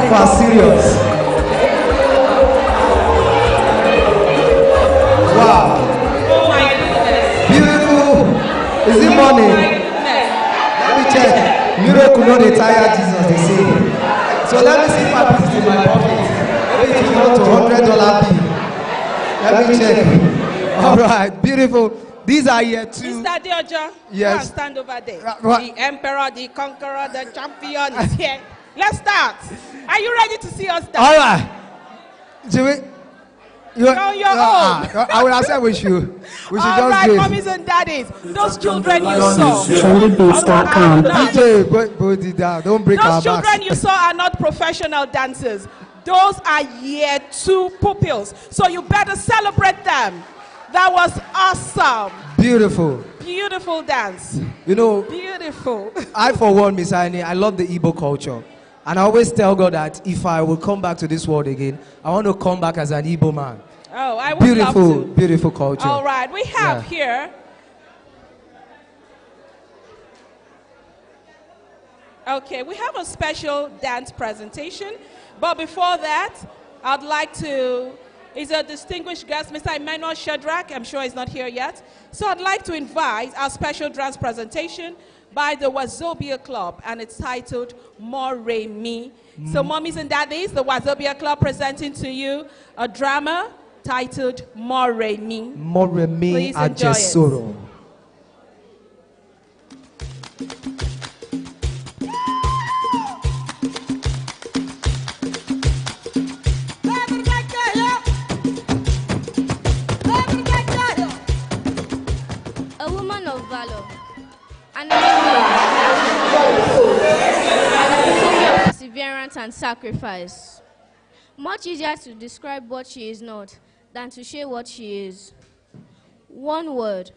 life are serious. Wow. Oh my goodness. Beautiful. Is it Oh money? my goodness. Let me check. Miracle no dey tire Jesus, they say. So let me see if I put it in my pocket. Maybe if you want to $100 bill. Let me check. All right, beautiful. These are here too. Mr. Dioja, Yes. go and stand over there. Right. The emperor, the conqueror, the champion is here. Let's start. Are you ready to see us start? All right. Jimmy, You're on your own. I would have said we should All just right, give. mommies and daddies, those children you saw. Trendybeats.com. DJ, put it down. Don't break our Those children backs. you saw are not professional dancers. Those are year 2 pupils. So you better celebrate them. That was awesome. Beautiful. Beautiful dance. You know, Beautiful. I for one, Miss Aine, I love the Igbo culture. And I always tell God that if I will come back to this world again, I want to come back as an Igbo man. Oh, I would Beautiful, love to. beautiful culture. All right, we have here. Okay, we have a special dance presentation. But before that, I'd like to, is a distinguished guest, Mr. Emmanuel Shadrach. I'm sure he's not here yet. So I'd like to invite our special dance presentation by the Wazobia Club, and it's titled More Me. So mommies and daddies, the Wazobia Club presenting to you a drama titled More Me. More me Please enjoy it. Ajesoro. A woman of valor. An of perseverance and sacrifice. Much easier to describe what she is not than to share what she is. One word,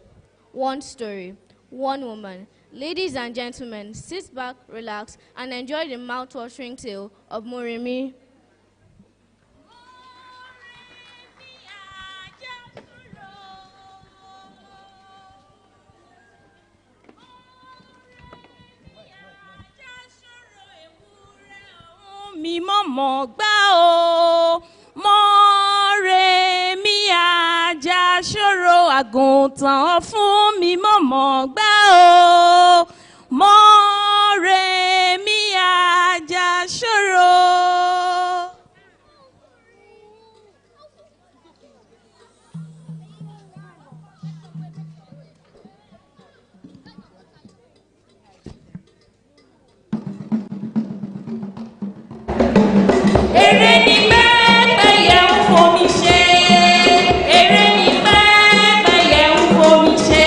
one story, one woman. Ladies and gentlemen, sit back, relax, and enjoy the mouth-watering tale of Moremi. Mi mọ̀mọ́ gbá o, mọ̀ọ́rẹ́ mi àjà ṣòro àgùntàn fún mi mọ̀mọ́ gbá o, mọ̀ọ́rẹ́ mi àjà ṣòro. Èrè ni pẹ́pẹ́yẹ ń fomi ṣe. Èrè ni pẹ́pẹ́yẹ ń fomi ṣe.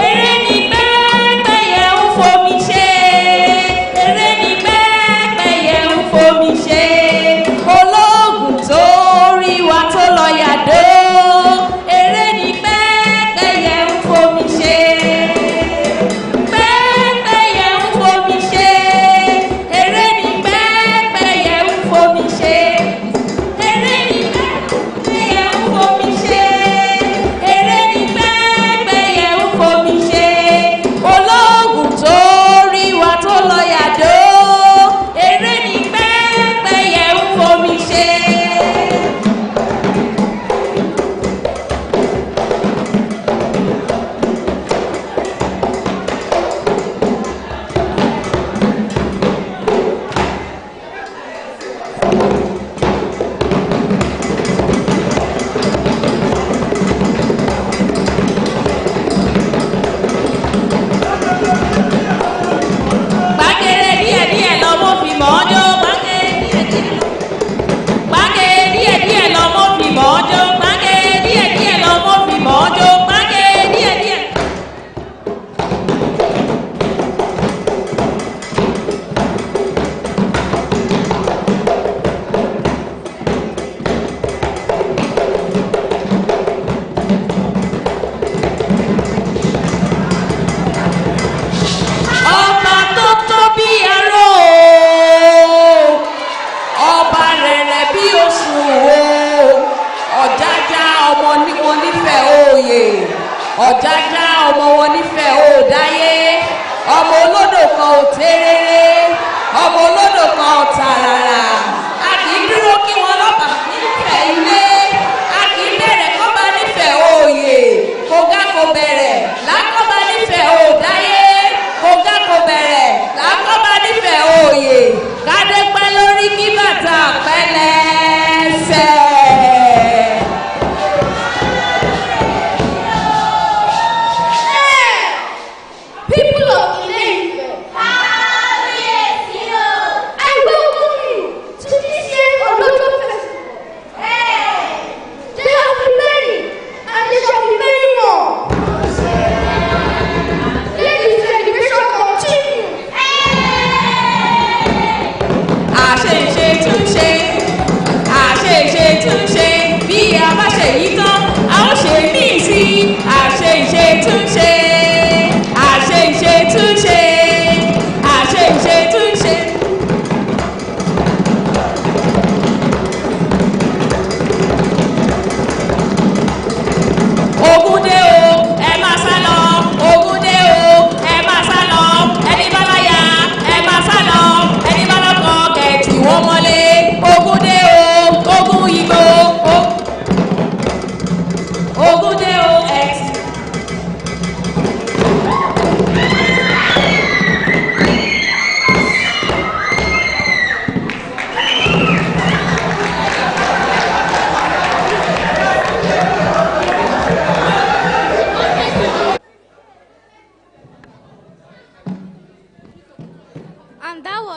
Èrè ni pẹ́pẹ́yẹ ń fomi ṣe. Èrè ni pẹ́pẹ́yẹ ń fomi ṣe. Ológun tó rí wa tó lọ yàdó. Èrè ni pẹ́pẹ́yẹ ń fomi ṣe. Pẹ́pẹ́yẹ ń fomi ṣe. Èrè ni pẹ́pẹ́yẹ ń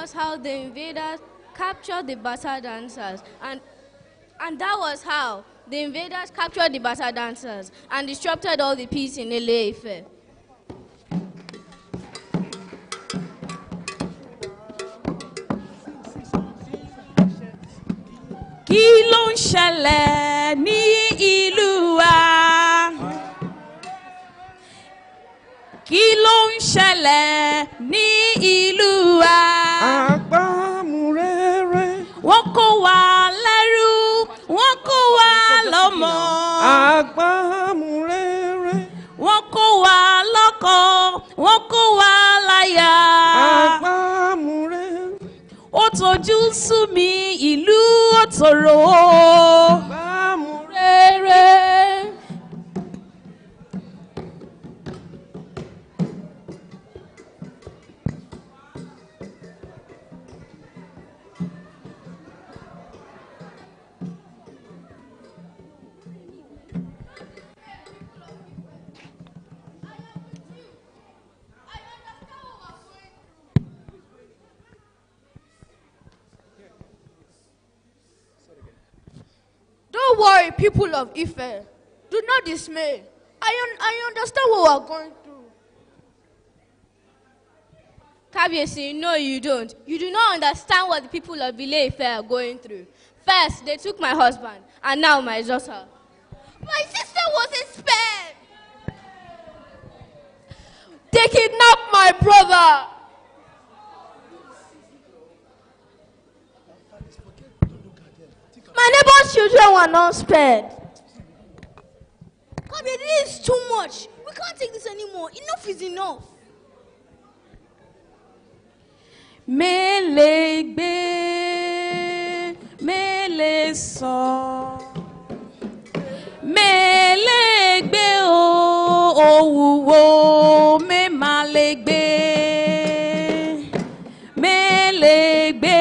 was how the invaders captured the Bassa dancers, and that was how the invaders captured the Bassa dancers and disrupted all the peace in Ile-Ife. Kí ló ń ṣẹlẹ̀ ní ìlú wa? Kí ló ń ṣẹlẹ̀ ní ìlú wa? Àgbàmúréré. Wọ́n kó wa lẹ́rú, wọ́n kó wa lọ́mọ. Àgbàmúréré. Wọ́n kó wa lọ́kọ, wọ́n kó wa láya. Àgbàmúréré. Ó tojú sú mi, ìlú ó tòrò. Àgbàmúréré. Don't worry, people of Ife. Do not dismay. I understand what we are going through. Kabiyesi, no, you don't. You do not understand what the people of Ile-Ife are going through. First, they took my husband, and now my daughter. My sister wasn't spared. They kidnapped my brother. My neighbor's children were not spared. Kabiyesi, this is too much. We can't take this anymore. Enough is enough. Mele gbé, mele sọ. Mele gbé o, òwúwo, me ma le gbé. Mele gbé,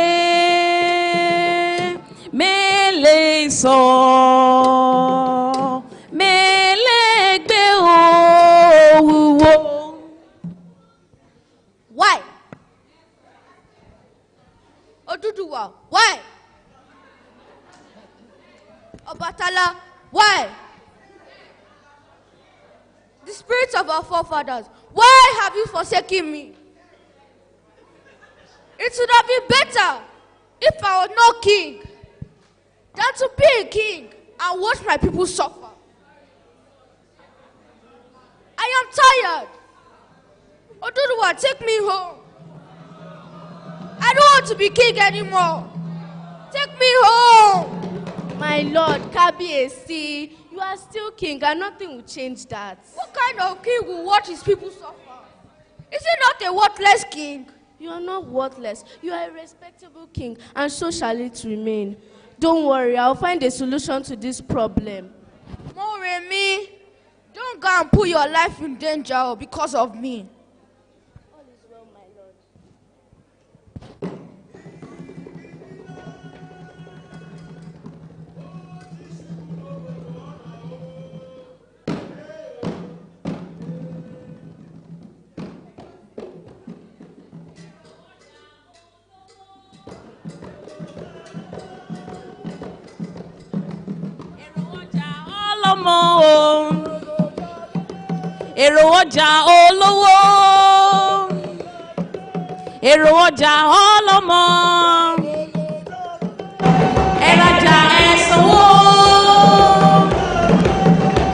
mele sọ. Mele gbé o, òwúwo. Why? Oduduwa, why? Obatala, why? The spirits of our forefathers, why have you forsaken me? It would have been better if I was not king than to be a king and watch my people suffer. I am tired. Oduduwa, take me home. I don't want to be king anymore. Take me home. My lord, Kabiyesi, you are still king and nothing will change that. What kind of king will watch his people suffer? Is he not a worthless king? You are not worthless. You are a respectable king, and so shall it remain. Don't worry, I'll find a solution to this problem. Moremi, don't go and put your life in danger because of me. All is well, my lord. Èrò ọjà olówó, èrò ọjà ọlọ́mọ, ẹ rajà ẹ sanwó,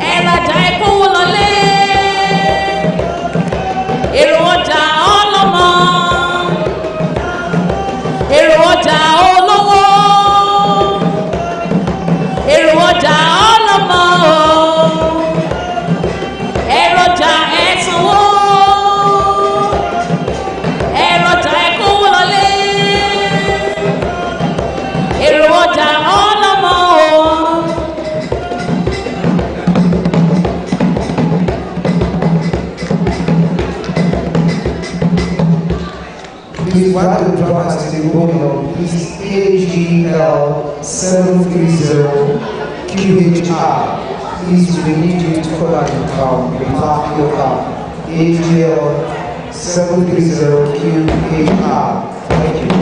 ẹ rajà ẹ kówó lọlé, èrò ọjà ọlọ́mọ, èrò ọjà olówó, èrò ọjà ọlọ́mọ. Please, while the drama has been going on, please AGL 730QHR. Please, we need you to call out your car, park your car. AGL 730QHR. Thank you.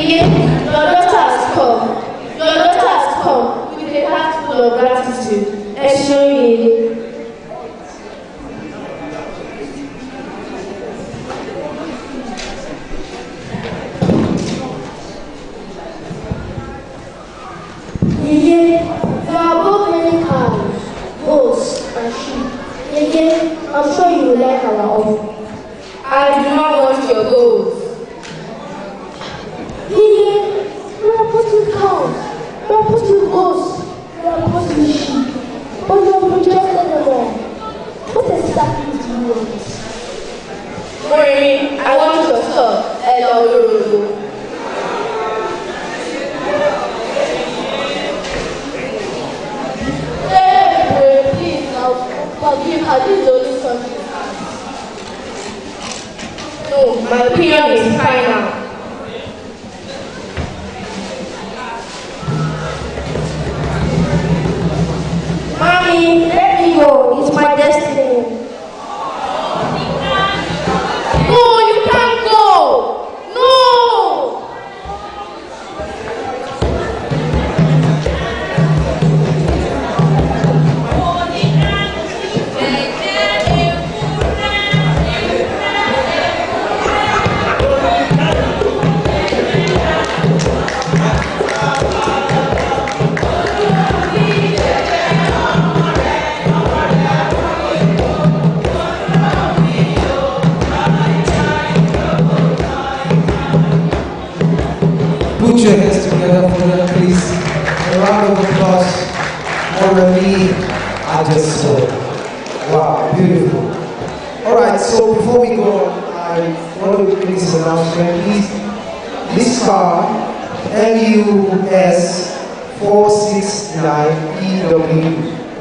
Your daughter has come. Your daughter has come with a heart full of gratitude. Eshoye. There are both many cows, goats, and sheep. Again, I'm sure you will like our offer. I do not want your goats. We are putting cows, we are putting goats, we are putting sheep. But you have rejected them all. What exactly do you want? Moremi, I want your stuff. Hello. Please, now, forgive her. This is only something. No, my opinion is final. Mommy, let me go. It's my destiny. No, you can't go. No. Put your hands together for them, please. A round of applause for me. I just saw. Wow, beautiful. Alright, so before we go, I want to make this announcement. Please, this car, LUS 469EW,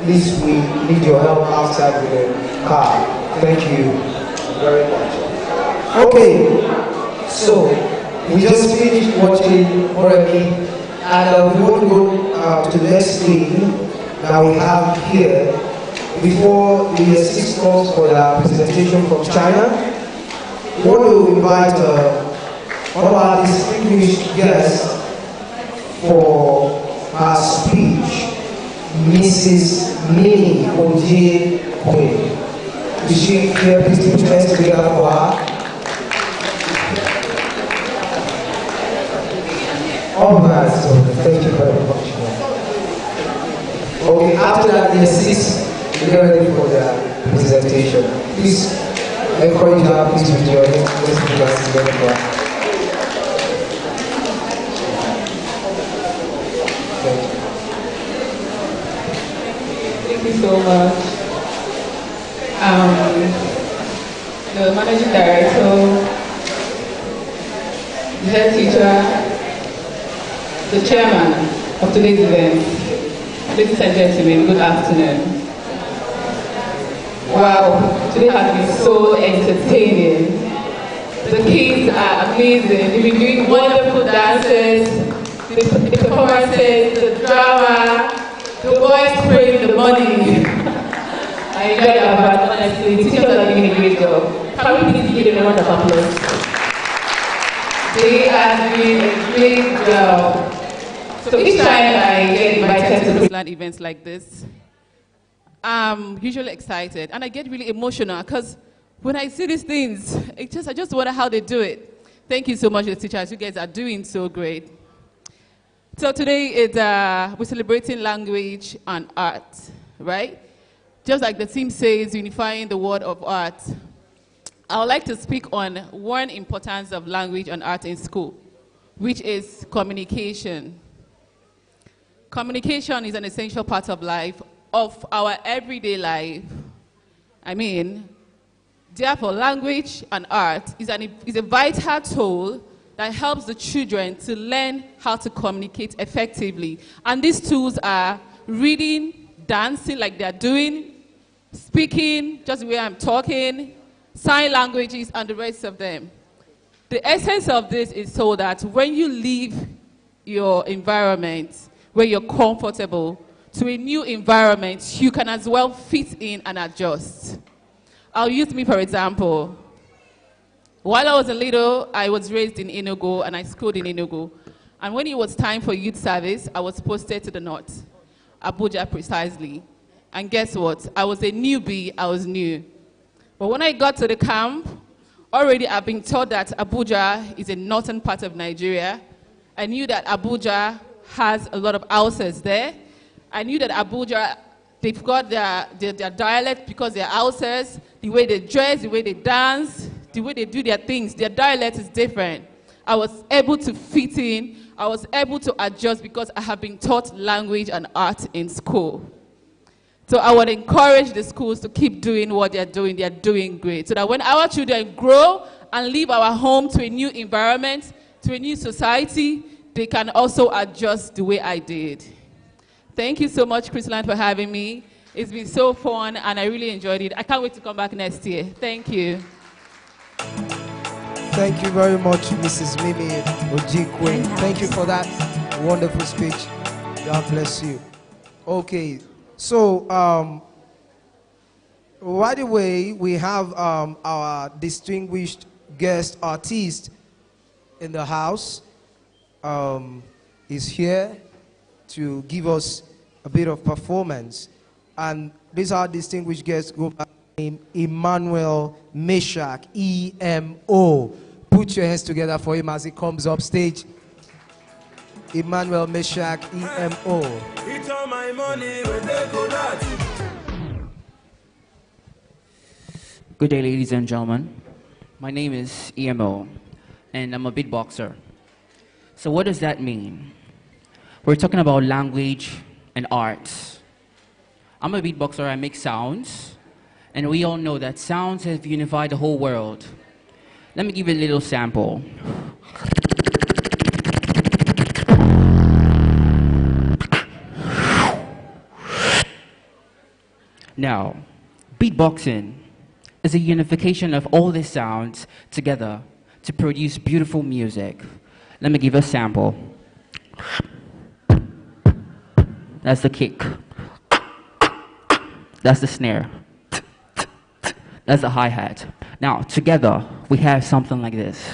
please, we need your help outside with the car. Thank you very much. Okay, so we just finished watching Moremi, and we want to go to the next thing that we have here before the 6 months for the presentation from China. We want to invite one of our distinguished guests for her speech, Mrs. Minnie Oje Queen. Is she here? Please put your hands together for her. All right, so thank you very much. Okay, after that, the 6, we get ready for the presentation. Please encourage her, please with your hands. Let's put us together for her. Thank you so much. The managing director, the head teacher, the chairman of today's event, ladies and gentlemen, good afternoon. Wow, today has been so entertaining. The kids are amazing. They've been doing wonderful dances, the performances, the drama, the boys praying the money. I enjoyed that, but honestly, the teachers are doing a great job. Can we please give them a round of applause? They are doing a great job. So each time I get invited to Chrisland events like this, I'm usually excited and I get really emotional because when I see these things, I just wonder how they do it. Thank you so much, the teachers. You guys are doing so great. So today we're celebrating language and art, right? Just like the theme says, unifying the world of art. I would like to speak on one importance of language and art in school, which is communication. Communication is an essential part of life, of our everyday life. I mean, therefore, language and art is a vital tool that helps the children to learn how to communicate effectively. And these tools are reading, dancing like they're doing, speaking, just the way I'm talking, sign languages, and the rest of them. The essence of this is so that when you leave your environment, where you're comfortable, to a new environment, you can as well fit in and adjust. I'll use me for example. While I was little, I was raised in Enugu and I schooled in Enugu. And when it was time for youth service, I was posted to the north, Abuja precisely. And guess what? I was a newbie, I was new. But when I got to the camp, already I've been told that Abuja is a northern part of Nigeria. I knew that Abuja has a lot of houses there. I knew that Abuja, they've got their dialect because they're houses, the way they dress, the way they dance, the way they do their things, their dialect is different. I was able to fit in, I was able to adjust because I have been taught language and art in school. So I would encourage the schools to keep doing what they're doing great. So that when our children grow and leave our home to a new environment, to a new society, they can also adjust the way I did. Thank you so much, Chrisland, for having me. It's been so fun and I really enjoyed it. I can't wait to come back next year. Thank you. Thank you very much, Mrs. Mimi Ojikwe. Thank you for that wonderful speech. God bless you. Okay, so right away, we have our distinguished guest artist in the house. Is here to give us a bit of performance. And these are distinguished guests go by the name Emmanuel Meshach, E-M-O. Put your hands together for him as he comes up stage. Emmanuel Meshach, E-M-O. It's all my money when they go nuts. Good day, ladies and gentlemen. My name is EMO, and I'm a beatboxer. So what does that mean? We're talking about language and arts. I'm a beatboxer, I make sounds, and we all know that sounds have unified the whole world. Let me give you a little sample. Now, beatboxing is a unification of all these sounds together to produce beautiful music. Let me give a sample. That's the kick. That's the snare. That's the hi-hat. Now, together, we have something like this.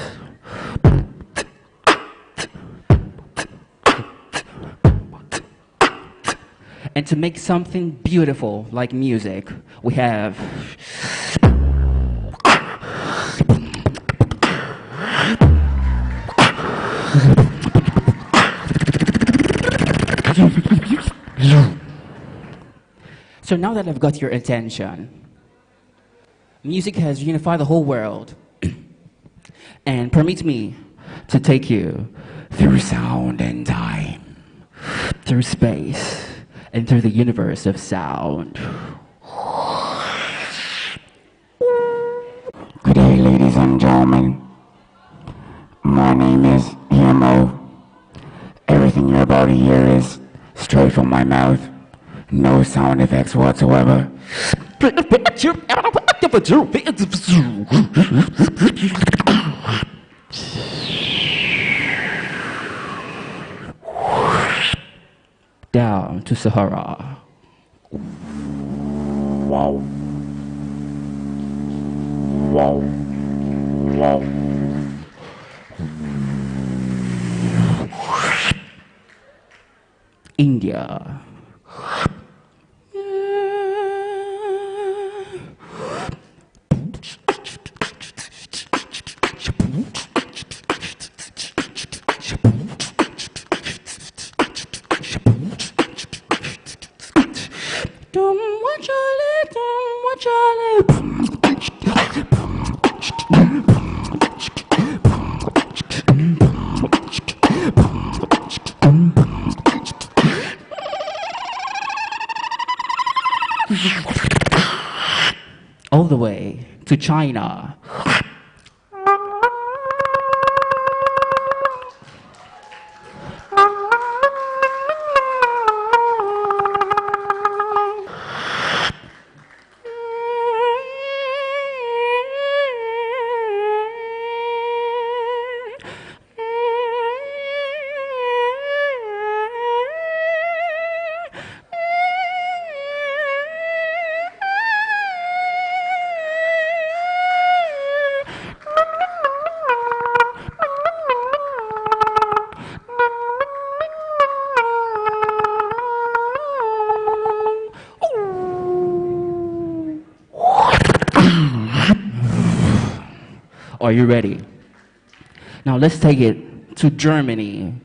And to make something beautiful like music, we have So now that I've got your attention, music has unified the whole world. And permit me to take you through sound and time, through space, and through the universe of sound. Good day, ladies and gentlemen. My name is EMO. Everything you're about to hear is straight from my mouth. No sound effects whatsoever. Down to Sahara. Wow. Wow. Wow. India. All the way to China. Are you ready? Now let's take it to Germany.